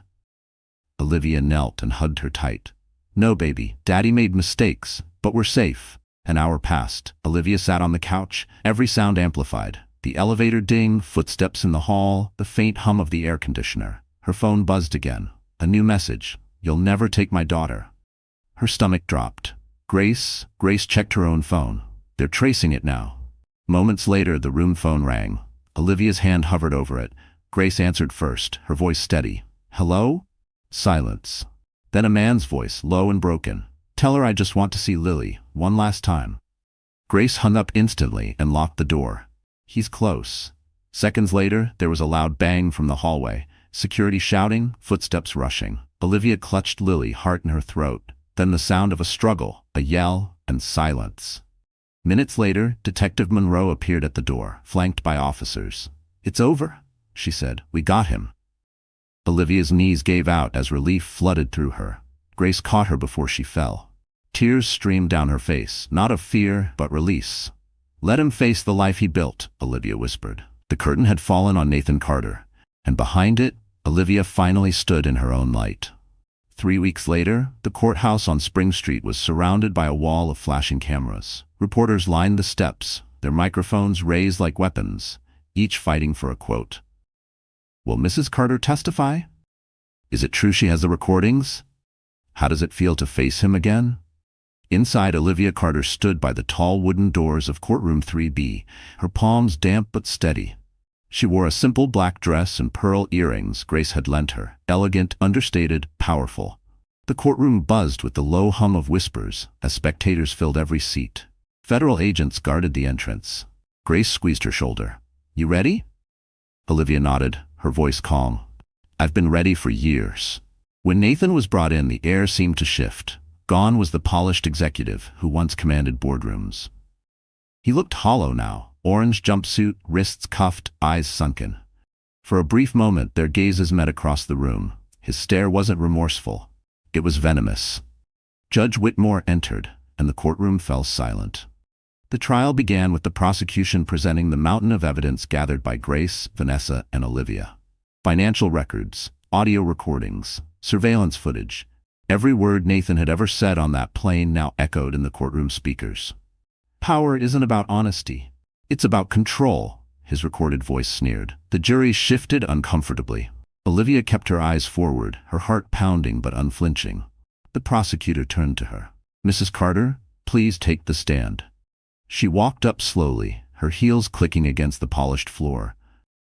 Olivia knelt and hugged her tight. No, baby, Daddy made mistakes, but we're safe. An hour passed. Olivia sat on the couch, every sound amplified. The elevator ding, footsteps in the hall, the faint hum of the air conditioner. Her phone buzzed again. A new message. You'll never take my daughter. Her stomach dropped. Grace checked her own phone. They're tracing it now. Moments later, the room phone rang. Olivia's hand hovered over it. Grace answered first, her voice steady. Hello? Silence. Then a man's voice, low and broken. Tell her I just want to see Lily, one last time. Grace hung up instantly and locked the door. He's close. Seconds later, there was a loud bang from the hallway. Security shouting, footsteps rushing. Olivia clutched Lily, heart in her throat. Then the sound of a struggle, a yell, and silence. Minutes later, Detective Monroe appeared at the door, flanked by officers. "It's over," she said. "We got him." Olivia's knees gave out as relief flooded through her. Grace caught her before she fell. Tears streamed down her face, not of fear, but release. "Let him face the life he built," Olivia whispered. The curtain had fallen on Nathan Carter, and behind it, Olivia finally stood in her own light. 3 weeks later, the courthouse on Spring Street was surrounded by a wall of flashing cameras. Reporters lined the steps, their microphones raised like weapons, each fighting for a quote. "Will Mrs. Carter testify? Is it true she has the recordings? How does it feel to face him again?" Inside, Olivia Carter stood by the tall wooden doors of courtroom 3B, her palms damp but steady. She wore a simple black dress and pearl earrings Grace had lent her, elegant, understated, powerful. The courtroom buzzed with the low hum of whispers as spectators filled every seat. Federal agents guarded the entrance. Grace squeezed her shoulder. "You ready?" Olivia nodded, her voice calm. "I've been ready for years." When Nathan was brought in, the air seemed to shift. Gone was the polished executive who once commanded boardrooms. He looked hollow now, orange jumpsuit, wrists cuffed, eyes sunken. For a brief moment, their gazes met across the room. His stare wasn't remorseful. It was venomous. Judge Whitmore entered, and the courtroom fell silent. The trial began with the prosecution presenting the mountain of evidence gathered by Grace, Vanessa, and Olivia. Financial records, audio recordings, surveillance footage. Every word Nathan had ever said on that plane now echoed in the courtroom speakers. "Power isn't about honesty. It's about control," his recorded voice sneered. The jury shifted uncomfortably. Olivia kept her eyes forward, her heart pounding but unflinching. The prosecutor turned to her. "Mrs. Carter, please take the stand." She walked up slowly, her heels clicking against the polished floor.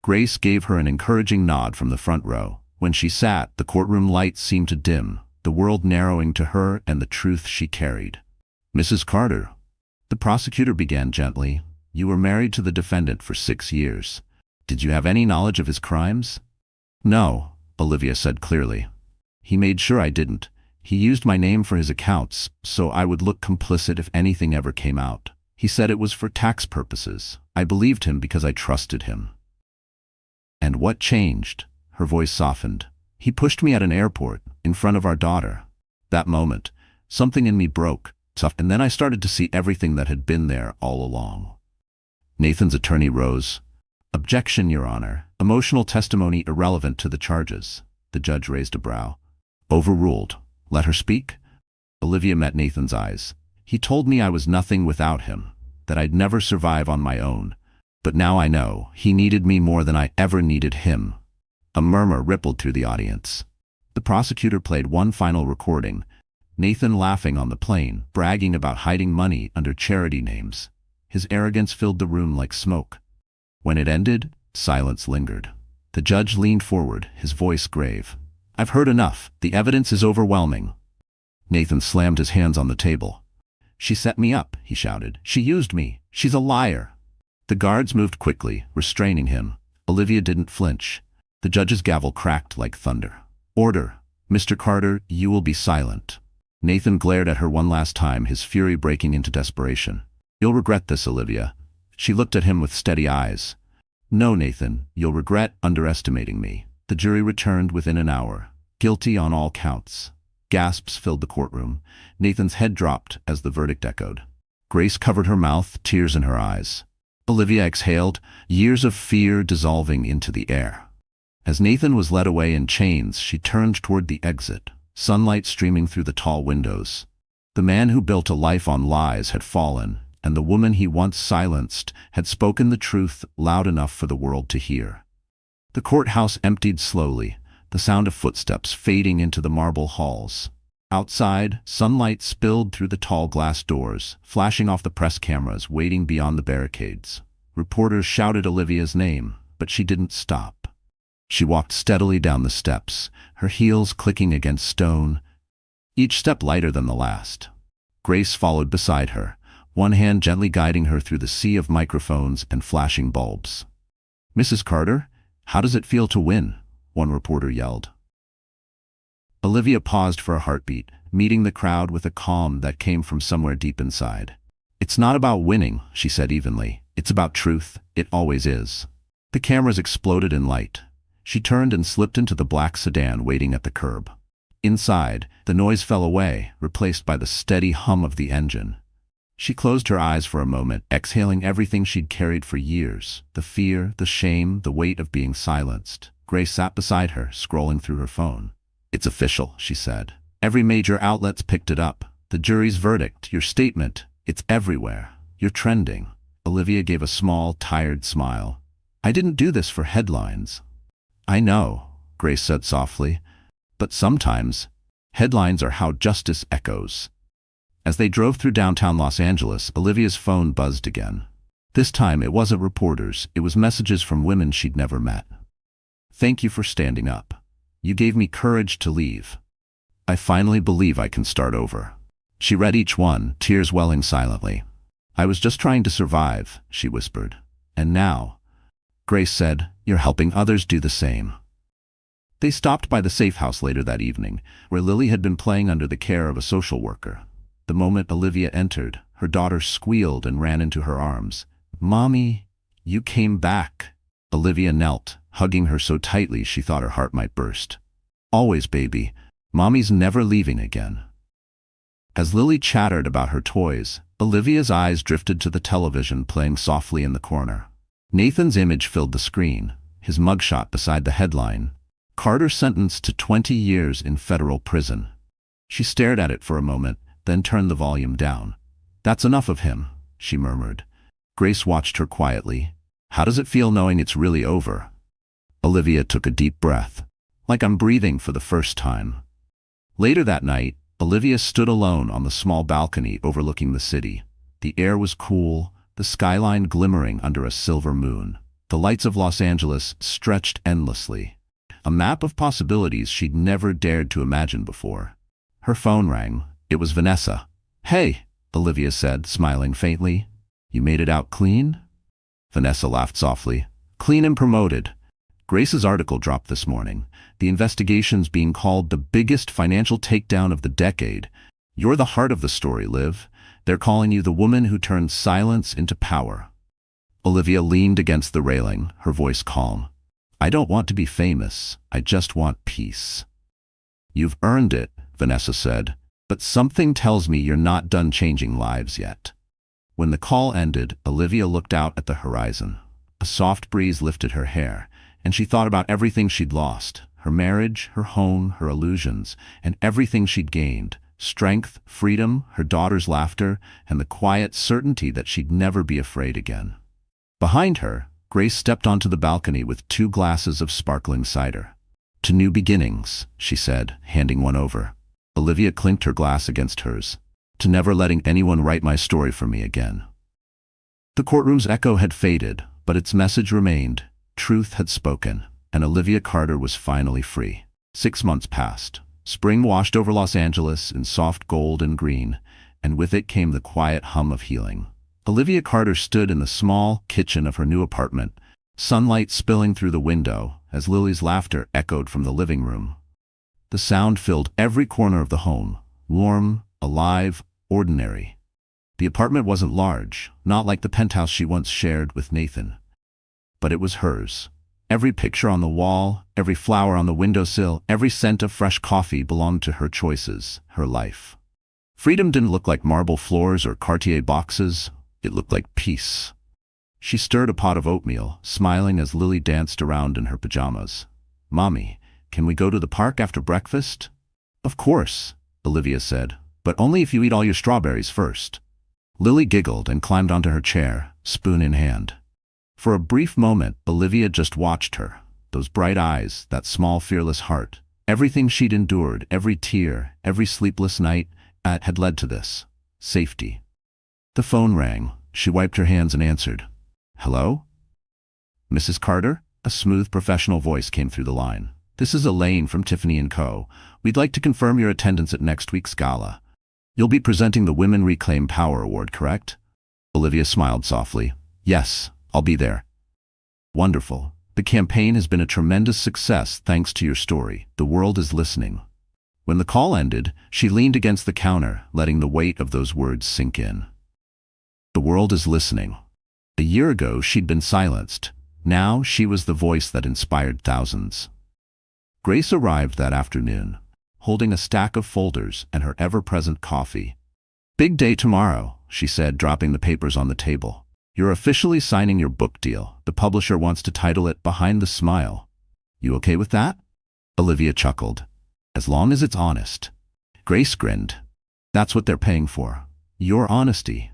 Grace gave her an encouraging nod from the front row. When she sat, the courtroom lights seemed to dim, the world narrowing to her and the truth she carried. "Mrs. Carter," the prosecutor began gently, "you were married to the defendant for 6 years. Did you have any knowledge of his crimes?" "No," Olivia said clearly. "He made sure I didn't. He used my name for his accounts, so I would look complicit if anything ever came out. He said it was for tax purposes. I believed him because I trusted him." "And what changed?" Her voice softened. "He pushed me at an airport, in front of our daughter. That moment, something in me broke, and then I started to see everything that had been there all along." Nathan's attorney rose. "Objection, Your Honor. Emotional testimony irrelevant to the charges." The judge raised a brow. "Overruled. Let her speak." Olivia met Nathan's eyes. "He told me I was nothing without him, that I'd never survive on my own. But now I know he needed me more than I ever needed him." A murmur rippled through the audience. The prosecutor played one final recording, Nathan laughing on the plane, bragging about hiding money under charity names. His arrogance filled the room like smoke. When it ended, silence lingered. The judge leaned forward, his voice grave. "I've heard enough. The evidence is overwhelming." Nathan slammed his hands on the table. "She set me up," he shouted. "She used me. She's a liar." The guards moved quickly, restraining him. Olivia didn't flinch. The judge's gavel cracked like thunder. "Order. Mr. Carter, you will be silent." Nathan glared at her one last time, his fury breaking into desperation. "You'll regret this, Olivia." She looked at him with steady eyes. "No, Nathan, you'll regret underestimating me." The jury returned within an hour, guilty on all counts. Gasps filled the courtroom. Nathan's head dropped as the verdict echoed. Grace covered her mouth, tears in her eyes. Olivia exhaled, years of fear dissolving into the air. As Nathan was led away in chains, she turned toward the exit, sunlight streaming through the tall windows. The man who built a life on lies had fallen, and the woman he once silenced had spoken the truth loud enough for the world to hear. The courthouse emptied slowly, the sound of footsteps fading into the marble halls. Outside, sunlight spilled through the tall glass doors, flashing off the press cameras waiting beyond the barricades. Reporters shouted Olivia's name, but she didn't stop. She walked steadily down the steps, her heels clicking against stone, each step lighter than the last. Grace followed beside her, one hand gently guiding her through the sea of microphones and flashing bulbs. "Mrs. Carter, how does it feel to win?" one reporter yelled. Olivia paused for a heartbeat, meeting the crowd with a calm that came from somewhere deep inside. "It's not about winning," she said evenly. "It's about truth. It always is." The cameras exploded in light. She turned and slipped into the black sedan waiting at the curb. Inside, the noise fell away, replaced by the steady hum of the engine. She closed her eyes for a moment, exhaling everything she'd carried for years, the fear, the shame, the weight of being silenced. Grace sat beside her, scrolling through her phone. "It's official," she said. "Every major outlet's picked it up. The jury's verdict, your statement, it's everywhere. You're trending." Olivia gave a small, tired smile. "I didn't do this for headlines." "I know," Grace said softly. "But sometimes, headlines are how justice echoes." As they drove through downtown Los Angeles, Olivia's phone buzzed again. This time it wasn't reporters, it was messages from women she'd never met. "Thank you for standing up. You gave me courage to leave. I finally believe I can start over." She read each one, tears welling silently. "I was just trying to survive," she whispered. "And now," Grace said, "you're helping others do the same." They stopped by the safe house later that evening, where Lily had been playing under the care of a social worker. The moment Olivia entered, her daughter squealed and ran into her arms. "Mommy, you came back." Olivia knelt, hugging her so tightly she thought her heart might burst. "Always, baby. Mommy's never leaving again." As Lily chattered about her toys, Olivia's eyes drifted to the television playing softly in the corner. Nathan's image filled the screen, his mugshot beside the headline, "Carter sentenced to 20 years in federal prison." She stared at it for a moment, then turned the volume down. "That's enough of him," she murmured. Grace watched her quietly. "How does it feel knowing it's really over?" Olivia took a deep breath. "Like I'm breathing for the first time." Later that night, Olivia stood alone on the small balcony overlooking the city. The air was cool, the skyline glimmering under a silver moon. The lights of Los Angeles stretched endlessly. A map of possibilities she'd never dared to imagine before. Her phone rang. It was Vanessa. "Hey," Olivia said, smiling faintly. "You made it out clean?" Vanessa laughed softly. "Clean and promoted. Grace's article dropped this morning. The investigation's being called the biggest financial takedown of the decade. You're the heart of the story, Liv. They're calling you the woman who turned silence into power." Olivia leaned against the railing, her voice calm. "I don't want to be famous. I just want peace." "You've earned it," Vanessa said. "But something tells me you're not done changing lives yet." When the call ended, Olivia looked out at the horizon. A soft breeze lifted her hair, and she thought about everything she'd lost, her marriage, her home, her illusions, and everything she'd gained, strength, freedom, her daughter's laughter, and the quiet certainty that she'd never be afraid again. Behind her, Grace stepped onto the balcony with 2 glasses of sparkling cider. "To new beginnings," she said, handing one over. Olivia clinked her glass against hers. "To never letting anyone write my story for me again." The courtroom's echo had faded, but its message remained. Truth had spoken, and Olivia Carter was finally free. 6 months passed. Spring washed over Los Angeles in soft gold and green, and with it came the quiet hum of healing. Olivia Carter stood in the small kitchen of her new apartment, sunlight spilling through the window as Lily's laughter echoed from the living room. The sound filled every corner of the home, warm, alive, ordinary. The apartment wasn't large, not like the penthouse she once shared with Nathan. But it was hers. Every picture on the wall, every flower on the windowsill, every scent of fresh coffee belonged to her choices, her life. Freedom didn't look like marble floors or Cartier boxes. It looked like peace. She stirred a pot of oatmeal, smiling as Lily danced around in her pajamas. "Mommy, can we go to the park after breakfast?" "Of course," Olivia said, "but only if you eat all your strawberries first." Lily giggled and climbed onto her chair, spoon in hand. For a brief moment, Olivia just watched her. Those bright eyes, that small, fearless heart. Everything she'd endured, every tear, every sleepless night, had led to this. Safety. The phone rang. She wiped her hands and answered. "Hello? Mrs. Carter?" A smooth, professional voice came through the line. "This is Elaine from Tiffany & Co. We'd like to confirm your attendance at next week's gala. You'll be presenting the Women Reclaim Power Award, correct? Olivia smiled softly. Yes, I'll be there. Wonderful. The campaign has been a tremendous success thanks to your story. The world is listening. When the call ended, she leaned against the counter, letting the weight of those words sink in. The world is listening. A year ago, she'd been silenced. Now, she was the voice that inspired thousands. Grace arrived that afternoon, holding a stack of folders and her ever-present coffee. Big day tomorrow, she said, dropping the papers on the table. You're officially signing your book deal. The publisher wants to title it Behind the Smile. You okay with that? Olivia chuckled. As long as it's honest. Grace grinned. That's what they're paying for. Your honesty.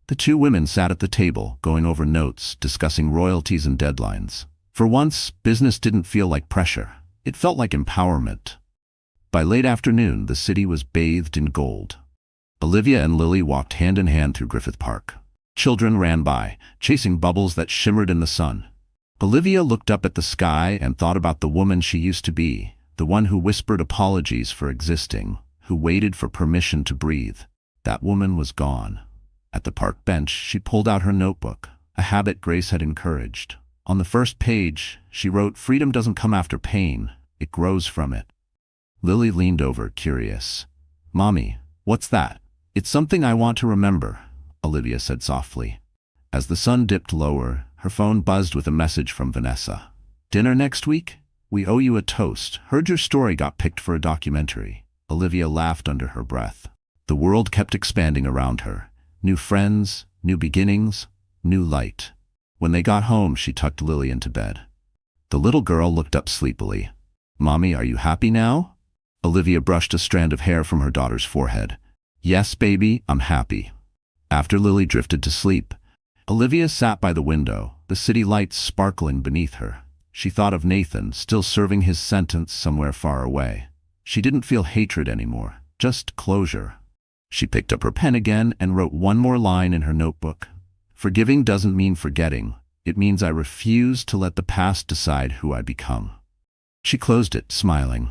The two women sat at the table, going over notes, discussing royalties and deadlines. For once, business didn't feel like pressure. It felt like empowerment. By late afternoon, the city was bathed in gold. Olivia and Lily walked hand in hand through Griffith Park. Children ran by, chasing bubbles that shimmered in the sun. Olivia looked up at the sky and thought about the woman she used to be, the one who whispered apologies for existing, who waited for permission to breathe. That woman was gone. At the park bench, she pulled out her notebook, a habit Grace had encouraged. On the first page, she wrote, "Freedom doesn't come after pain, it grows from it." Lily leaned over, curious. "Mommy, what's that?" "It's something I want to remember," Olivia said softly. As the sun dipped lower, her phone buzzed with a message from Vanessa. "Dinner next week? We owe you a toast. Heard your story got picked for a documentary." Olivia laughed under her breath. The world kept expanding around her. New friends, new beginnings, new light. When they got home, she tucked Lily into bed. The little girl looked up sleepily. "Mommy, are you happy now?" Olivia brushed a strand of hair from her daughter's forehead. "Yes, baby, I'm happy." After Lily drifted to sleep, Olivia sat by the window, the city lights sparkling beneath her. She thought of Nathan, still serving his sentence somewhere far away. She didn't feel hatred anymore, just closure. She picked up her pen again and wrote one more line in her notebook. "Forgiving doesn't mean forgetting. It means I refuse to let the past decide who I become." She closed it, smiling.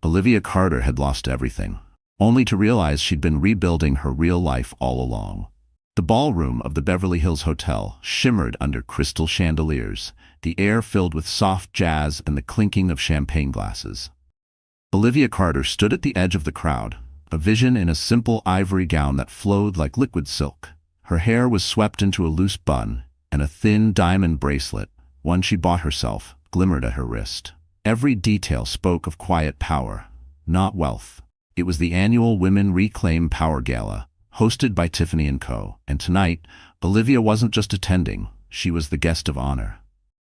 Olivia Carter had lost everything, only to realize she'd been rebuilding her real life all along. The ballroom of the Beverly Hills Hotel shimmered under crystal chandeliers, the air filled with soft jazz and the clinking of champagne glasses. Olivia Carter stood at the edge of the crowd, a vision in a simple ivory gown that flowed like liquid silk. Her hair was swept into a loose bun, and a thin diamond bracelet, one she bought herself, glimmered at her wrist. Every detail spoke of quiet power, not wealth. It was the annual Women Reclaim Power Gala, hosted by Tiffany & Co., and tonight, Olivia wasn't just attending, she was the guest of honor.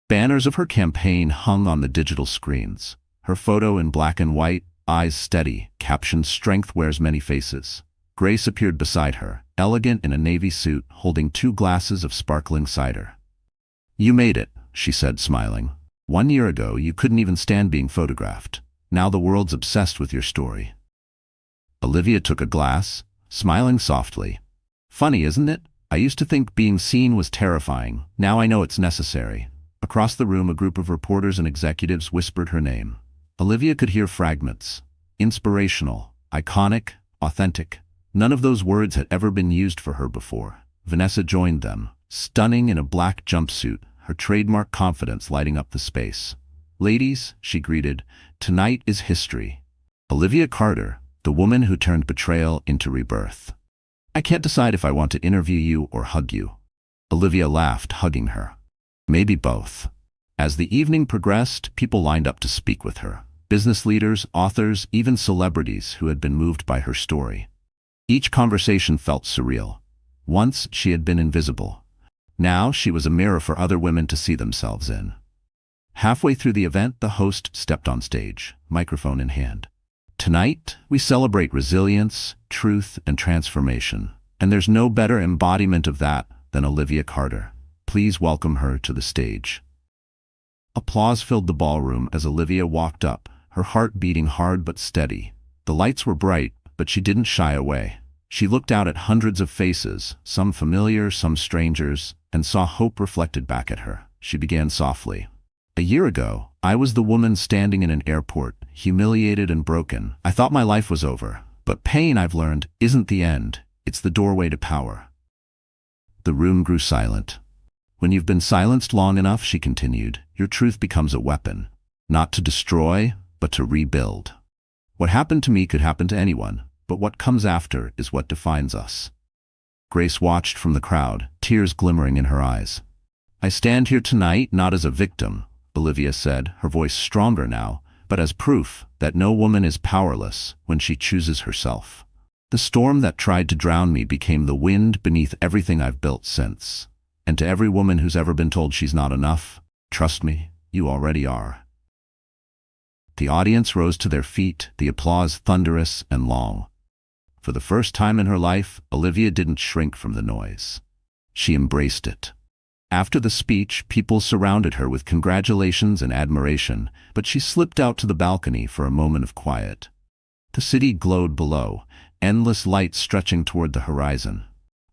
Banners of her campaign hung on the digital screens. Her photo in black and white, eyes steady, captioned "Strength wears many faces." Grace appeared beside her, elegant in a navy suit, holding 2 glasses of sparkling cider. "You made it," she said, smiling. "1 year ago, you couldn't even stand being photographed. Now the world's obsessed with your story." Olivia took a glass, smiling softly. "Funny, isn't it? I used to think being seen was terrifying. Now I know it's necessary." Across the room, a group of reporters and executives whispered her name. Olivia could hear fragments. Inspirational, iconic, authentic. None of those words had ever been used for her before. Vanessa joined them, stunning in a black jumpsuit, her trademark confidence lighting up the space. "Ladies," she greeted, "tonight is history. Olivia Carter, the woman who turned betrayal into rebirth. I can't decide if I want to interview you or hug you." Olivia laughed, hugging her. "Maybe both." As the evening progressed, people lined up to speak with her. Business leaders, authors, even celebrities who had been moved by her story. Each conversation felt surreal. Once she had been invisible. Now she was a mirror for other women to see themselves in. Halfway through the event, the host stepped on stage, microphone in hand. "Tonight, we celebrate resilience, truth, and transformation. And there's no better embodiment of that than Olivia Carter. Please welcome her to the stage." Applause filled the ballroom as Olivia walked up, her heart beating hard but steady. The lights were bright, but she didn't shy away. She looked out at hundreds of faces, some familiar, some strangers, and saw hope reflected back at her. She began softly. "A year ago, I was the woman standing in an airport, humiliated and broken. I thought my life was over. But pain, I've learned, isn't the end. It's the doorway to power." The room grew silent. When you've been silenced long enough, she continued, your truth becomes a weapon. Not to destroy, but to rebuild. What happened to me could happen to anyone, but what comes after is what defines us. Grace watched from the crowd, tears glimmering in her eyes. I stand here tonight not as a victim, Olivia said, her voice stronger now, but as proof that no woman is powerless when she chooses herself. The storm that tried to drown me became the wind beneath everything I've built since. And to every woman who's ever been told she's not enough, trust me, you already are. The audience rose to their feet, the applause thunderous and long. For the first time in her life, Olivia didn't shrink from the noise. She embraced it. After the speech, people surrounded her with congratulations and admiration, but she slipped out to the balcony for a moment of quiet. The city glowed below, endless light stretching toward the horizon.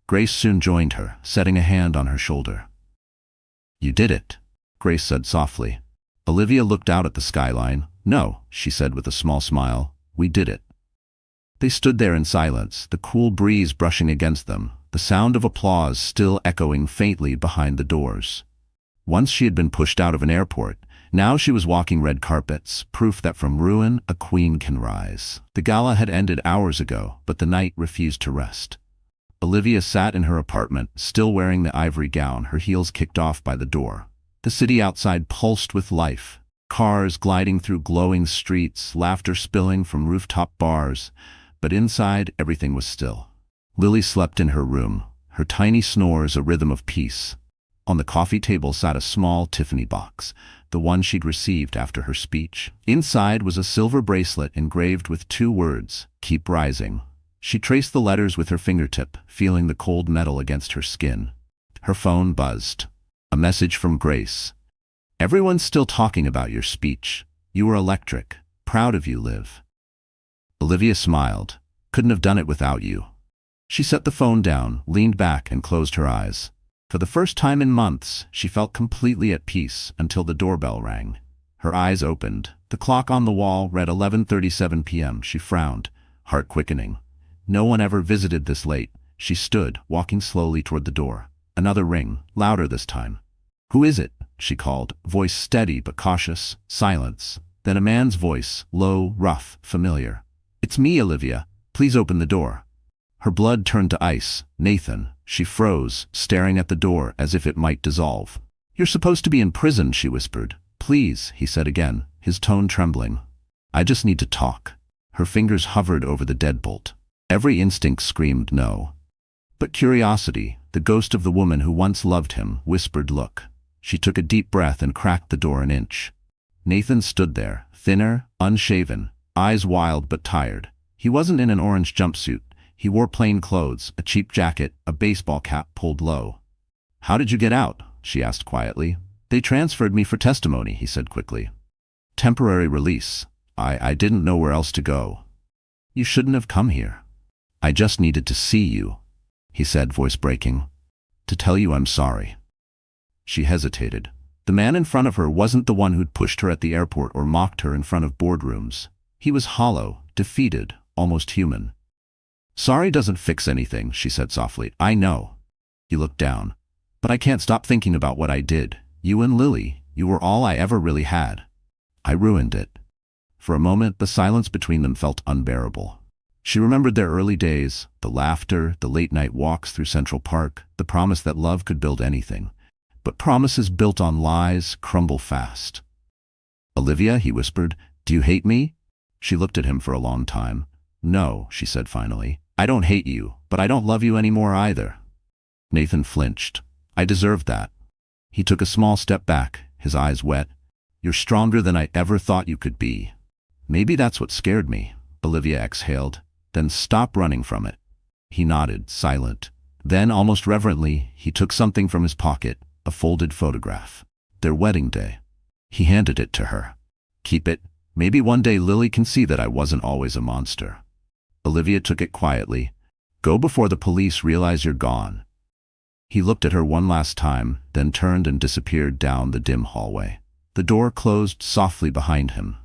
Grace soon joined her, setting a hand on her shoulder. You did it, Grace said softly. Olivia looked out at the skyline. No, she said with a small smile, we did it. They stood there in silence, the cool breeze brushing against them, the sound of applause still echoing faintly behind the doors. Once she had been pushed out of an airport, now she was walking red carpets, proof that from ruin a queen can rise. The gala had ended hours ago, but the night refused to rest. Olivia sat in her apartment, still wearing the ivory gown, her heels kicked off by the door. The city outside pulsed with life. Cars gliding through glowing streets, laughter spilling from rooftop bars, but inside everything was still. Lily slept in her room, her tiny snores a rhythm of peace. On the coffee table sat a small Tiffany box, the one she'd received after her speech. Inside was a silver bracelet engraved with 2 words, keep rising. She traced the letters with her fingertip, feeling the cold metal against her skin. Her phone buzzed. A message from Grace. Everyone's still talking about your speech. You were electric. Proud of you, Liv. Olivia smiled. Couldn't have done it without you. She set the phone down, leaned back, and closed her eyes. For the first time in months, she felt completely at peace until the doorbell rang. Her eyes opened. The clock on the wall read 11:37 p.m. She frowned, heart quickening. No one ever visited this late. She stood, walking slowly toward the door. Another ring, louder this time. Who is it? She called, voice steady but cautious. Silence. Then a man's voice, low, rough, familiar. It's me, Olivia. Please open the door. Her blood turned to ice. Nathan. She froze, staring at the door as if it might dissolve. You're supposed to be in prison, she whispered. Please, he said again, his tone trembling. I just need to talk. Her fingers hovered over the deadbolt. Every instinct screamed no. But curiosity, the ghost of the woman who once loved him, whispered look. She took a deep breath and cracked the door an inch. Nathan stood there, thinner, unshaven, eyes wild but tired. He wasn't in an orange jumpsuit. He wore plain clothes, a cheap jacket, a baseball cap pulled low. How did you get out? She asked quietly. They transferred me for testimony, he said quickly. Temporary release. I didn't know where else to go. You shouldn't have come here. I just needed to see you, he said, voice breaking. To tell you I'm sorry. She hesitated. The man in front of her wasn't the one who'd pushed her at the airport or mocked her in front of boardrooms. He was hollow, defeated, almost human. Sorry doesn't fix anything, she said softly. I know. He looked down. But I can't stop thinking about what I did. You and Lily, you were all I ever really had. I ruined it. For a moment, the silence between them felt unbearable. She remembered their early days, the laughter, the late-night walks through Central Park, the promise that love could build anything. But promises built on lies crumble fast. Olivia, he whispered, do you hate me? She looked at him for a long time. No, she said finally. I don't hate you, but I don't love you anymore either. Nathan flinched. I deserved that. He took a small step back, his eyes wet. You're stronger than I ever thought you could be. Maybe that's what scared me, Olivia exhaled. Then stop running from it. He nodded, silent. Then, almost reverently, he took something from his pocket, a folded photograph. Their wedding day. He handed it to her. Keep it. Maybe one day Lily can see that I wasn't always a monster. Olivia took it quietly. Go before the police realize you're gone. He looked at her one last time, then turned and disappeared down the dim hallway. The door closed softly behind him.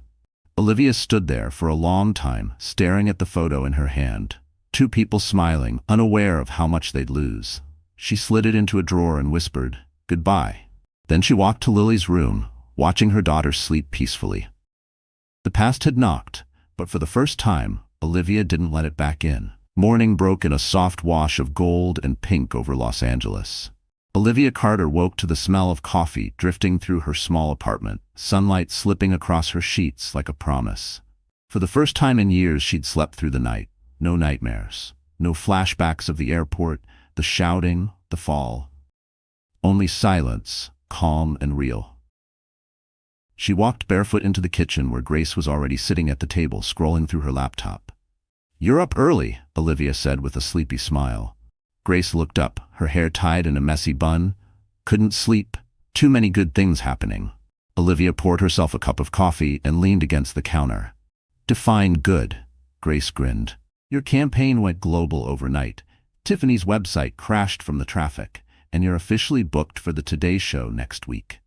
Olivia stood there for a long time, staring at the photo in her hand. 2 people smiling, unaware of how much they'd lose. She slid it into a drawer and whispered, "Goodbye." Then she walked to Lily's room, watching her daughter sleep peacefully. The past had knocked, but for the first time, Olivia didn't let it back in. Morning broke in a soft wash of gold and pink over Los Angeles. Olivia Carter woke to the smell of coffee drifting through her small apartment, sunlight slipping across her sheets like a promise. For the first time in years, she'd slept through the night. No nightmares. No flashbacks of the airport, the shouting, the fall. Only silence, calm and real. She walked barefoot into the kitchen where Grace was already sitting at the table scrolling through her laptop. "You're up early," Olivia said with a sleepy smile. Grace looked up, her hair tied in a messy bun. "Couldn't sleep. Too many good things happening." Olivia poured herself a cup of coffee and leaned against the counter. "Define good." Grace grinned. "Your campaign went global overnight. Tiffany's website crashed from the traffic, and you're officially booked for the Today Show next week."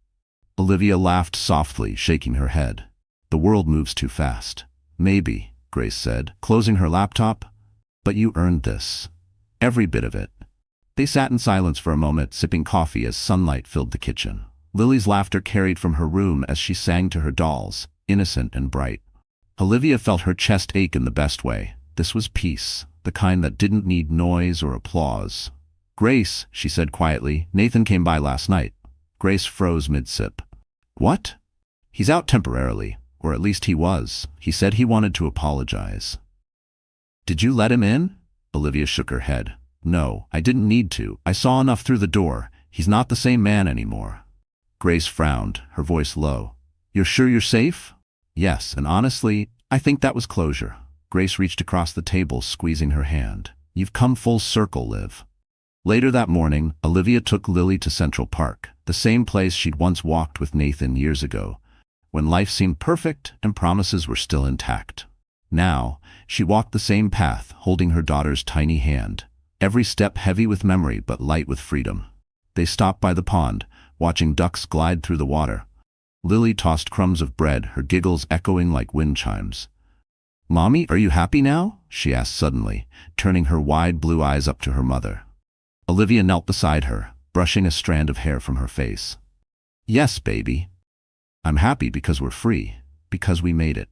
Olivia laughed softly, shaking her head. "The world moves too fast." "Maybe," Grace said, closing her laptop. "But you earned this. Every bit of it." They sat in silence for a moment, sipping coffee as sunlight filled the kitchen. Lily's laughter carried from her room as she sang to her dolls, innocent and bright. Olivia felt her chest ache in the best way. This was peace, the kind that didn't need noise or applause. "Grace," she said quietly, "Nathan came by last night." Grace froze mid-sip. "What?" "He's out temporarily, or at least he was. He said he wanted to apologize." "Did you let him in?" Olivia shook her head. "No, I didn't need to. I saw enough through the door. He's not the same man anymore." Grace frowned, her voice low. "You're sure you're safe?" "Yes, and honestly, I think that was closure." Grace reached across the table, squeezing her hand. "You've come full circle, Liv." Later that morning, Olivia took Lily to Central Park, the same place she'd once walked with Nathan years ago, when life seemed perfect and promises were still intact. Now, she walked the same path, holding her daughter's tiny hand, every step heavy with memory but light with freedom. They stopped by the pond, watching ducks glide through the water. Lily tossed crumbs of bread, her giggles echoing like wind chimes. "Mommy, are you happy now?" she asked suddenly, turning her wide blue eyes up to her mother. Olivia knelt beside her, brushing a strand of hair from her face. "Yes, baby. I'm happy because we're free, because we made it."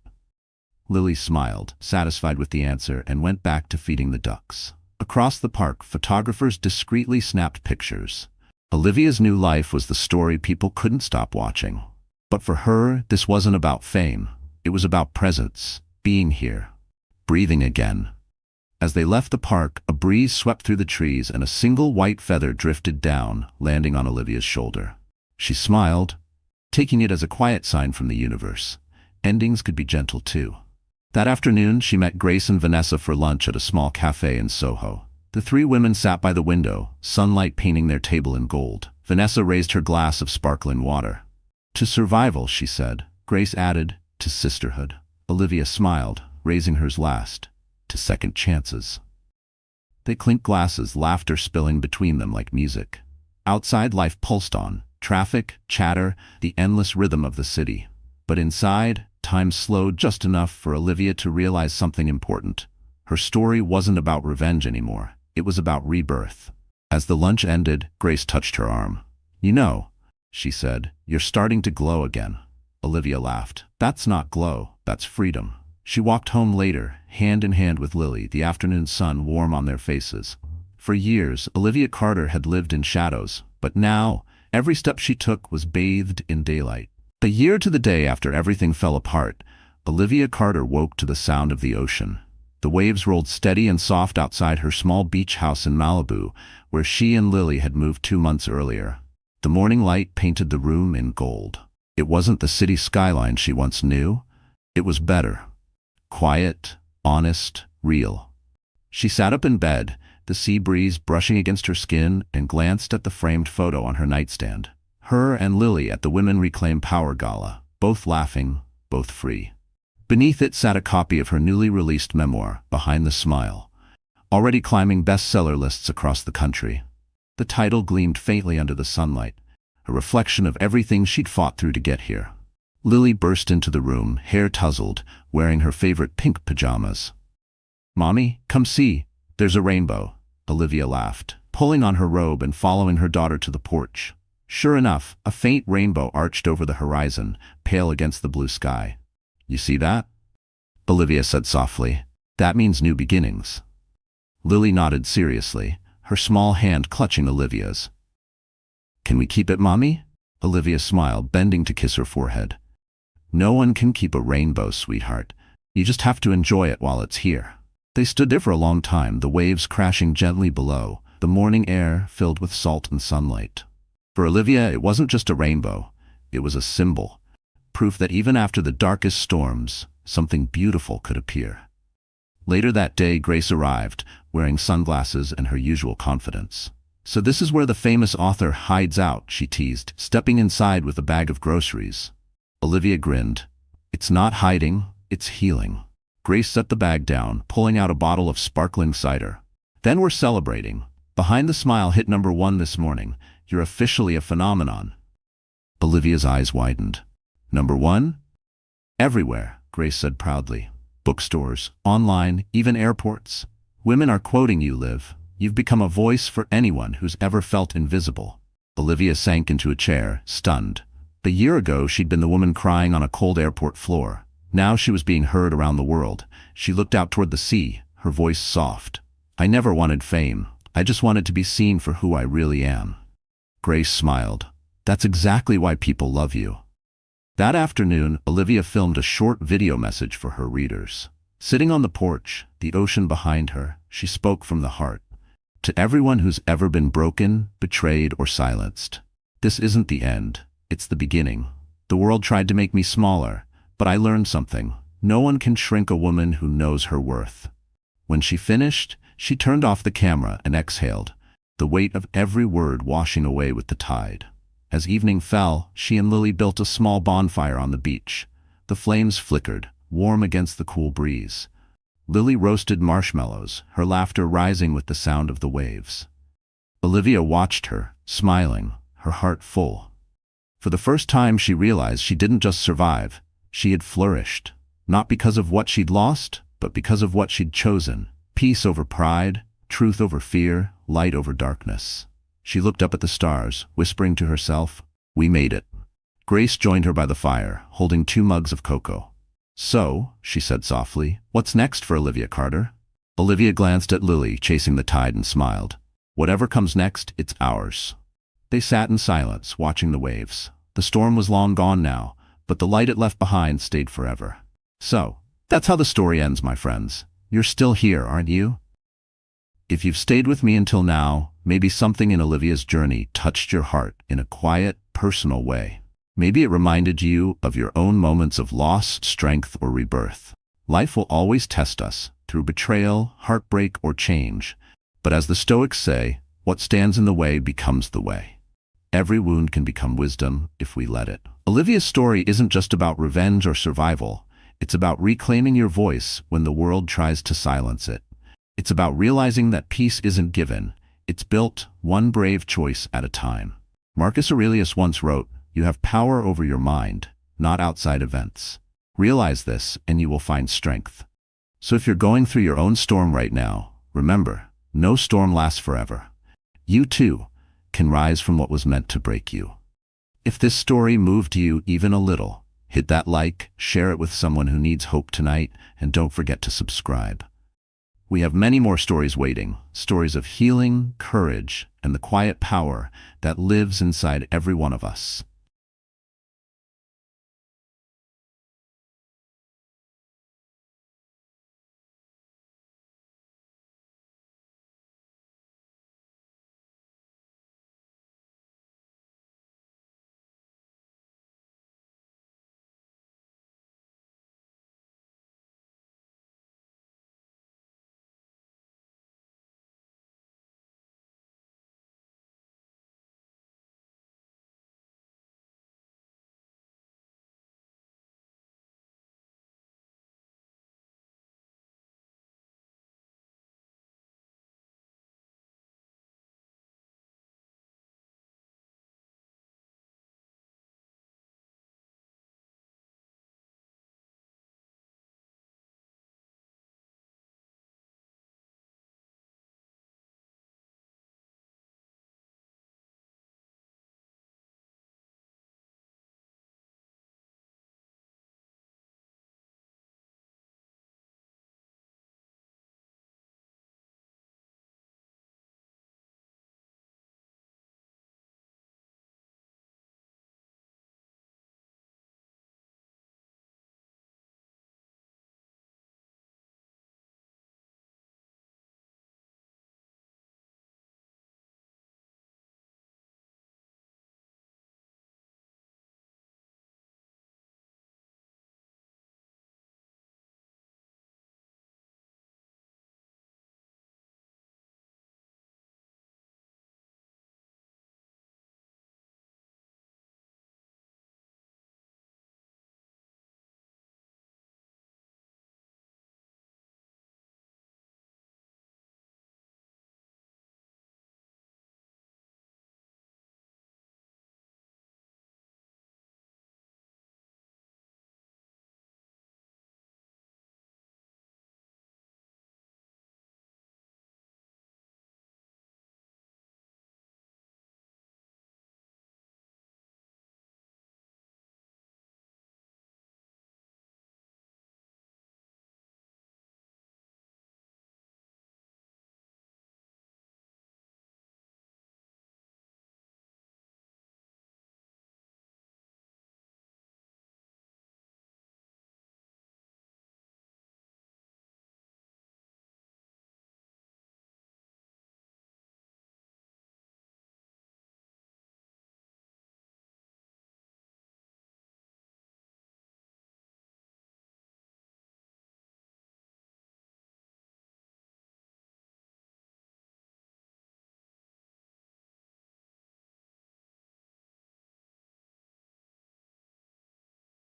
Lily smiled, satisfied with the answer, and went back to feeding the ducks. Across the park, photographers discreetly snapped pictures. Olivia's new life was the story people couldn't stop watching. But for her, this wasn't about fame. It was about presence, being here, breathing again. As they left the park, a breeze swept through the trees and a single white feather drifted down, landing on Olivia's shoulder. She smiled, taking it as a quiet sign from the universe. Endings could be gentle too. That afternoon, she met Grace and Vanessa for lunch at a small cafe in Soho. The three women sat by the window, sunlight painting their table in gold. Vanessa raised her glass of sparkling water. "To survival," she said. Grace added, "To sisterhood." Olivia smiled, raising hers last, "To second chances." They clinked glasses, laughter spilling between them like music. Outside, life pulsed on. Traffic, chatter, the endless rhythm of the city. But inside, time slowed just enough for Olivia to realize something important. Her story wasn't about revenge anymore. It was about rebirth. As the lunch ended, Grace touched her arm. "You know," she said, "you're starting to glow again." Olivia laughed. "That's not glow, that's freedom." She walked home later, hand in hand with Lily, the afternoon sun warm on their faces. For years, Olivia Carter had lived in shadows, but now, every step she took was bathed in daylight. A year to the day after everything fell apart, Olivia Carter woke to the sound of the ocean. The waves rolled steady and soft outside her small beach house in Malibu, where she and Lily had moved 2 months earlier. The morning light painted the room in gold. It wasn't the city skyline she once knew. It was better. Quiet, honest, real. She sat up in bed, the sea breeze brushing against her skin, and glanced at the framed photo on her nightstand. Her and Lily at the Women Reclaim Power Gala, both laughing, both free. Beneath it sat a copy of her newly released memoir, Behind the Smile, already climbing bestseller lists across the country. The title gleamed faintly under the sunlight, a reflection of everything she'd fought through to get here. Lily burst into the room, hair tousled, wearing her favorite pink pajamas. "Mommy, come see. There's a rainbow." Olivia laughed, pulling on her robe and following her daughter to the porch. Sure enough, a faint rainbow arched over the horizon, pale against the blue sky. "You see that?" Olivia said softly. "That means new beginnings." Lily nodded seriously, her small hand clutching Olivia's. "Can we keep it, Mommy?" Olivia smiled, bending to kiss her forehead. "No one can keep a rainbow, sweetheart. You just have to enjoy it while it's here." They stood there for a long time, the waves crashing gently below, the morning air filled with salt and sunlight. For Olivia, it wasn't just a rainbow. It was a symbol, proof that even after the darkest storms, something beautiful could appear. Later that day, Grace arrived, wearing sunglasses and her usual confidence. "So this is where the famous author hides out," she teased, stepping inside with a bag of groceries. Olivia grinned. "It's not hiding, it's healing." Grace set the bag down, pulling out a bottle of sparkling cider. "Then we're celebrating. Behind the Smile hit #1 this morning. You're officially a phenomenon." Olivia's eyes widened. "#1? Everywhere," Grace said proudly. "Bookstores, online, even airports. Women are quoting you, Liv. You've become a voice for anyone who's ever felt invisible." Olivia sank into a chair, stunned. A year ago, she'd been the woman crying on a cold airport floor. Now she was being heard around the world. She looked out toward the sea, her voice soft. "I never wanted fame. I just wanted to be seen for who I really am." Grace smiled. "That's exactly why people love you." That afternoon, Olivia filmed a short video message for her readers. Sitting on the porch, the ocean behind her, she spoke from the heart. "To everyone who's ever been broken, betrayed, or silenced, this isn't the end. It's the beginning. The world tried to make me smaller, but I learned something. No one can shrink a woman who knows her worth." When she finished, she turned off the camera and exhaled, the weight of every word washing away with the tide. As evening fell, she and Lily built a small bonfire on the beach. The flames flickered, warm against the cool breeze. Lily roasted marshmallows, her laughter rising with the sound of the waves. Olivia watched her, smiling, her heart full. For the first time, she realized she didn't just survive, she had flourished. Not because of what she'd lost, but because of what she'd chosen. Peace over pride, truth over fear, light over darkness. She looked up at the stars, whispering to herself, "We made it." Grace joined her by the fire, holding 2 mugs of cocoa. "So," she said softly, "what's next for Olivia Carter?" Olivia glanced at Lily, chasing the tide, and smiled. "Whatever comes next, it's ours." They sat in silence, watching the waves. The storm was long gone now, but the light it left behind stayed forever. So, that's how the story ends, my friends. You're still here, aren't you? If you've stayed with me until now, maybe something in Olivia's journey touched your heart in a quiet, personal way. Maybe it reminded you of your own moments of loss, strength, or rebirth. Life will always test us, through betrayal, heartbreak, or change. But as the Stoics say, what stands in the way becomes the way. Every wound can become wisdom if we let it. Olivia's story isn't just about revenge or survival. It's about reclaiming your voice when the world tries to silence it. It's about realizing that peace isn't given. It's built, one brave choice at a time. Marcus Aurelius once wrote, "You have power over your mind, not outside events." Realize this, and you will find strength. So if you're going through your own storm right now, remember, no storm lasts forever. You too can rise from what was meant to break you. If this story moved you even a little, hit that like, share it with someone who needs hope tonight, and don't forget to subscribe. We have many more stories waiting, stories of healing, courage, and the quiet power that lives inside every one of us.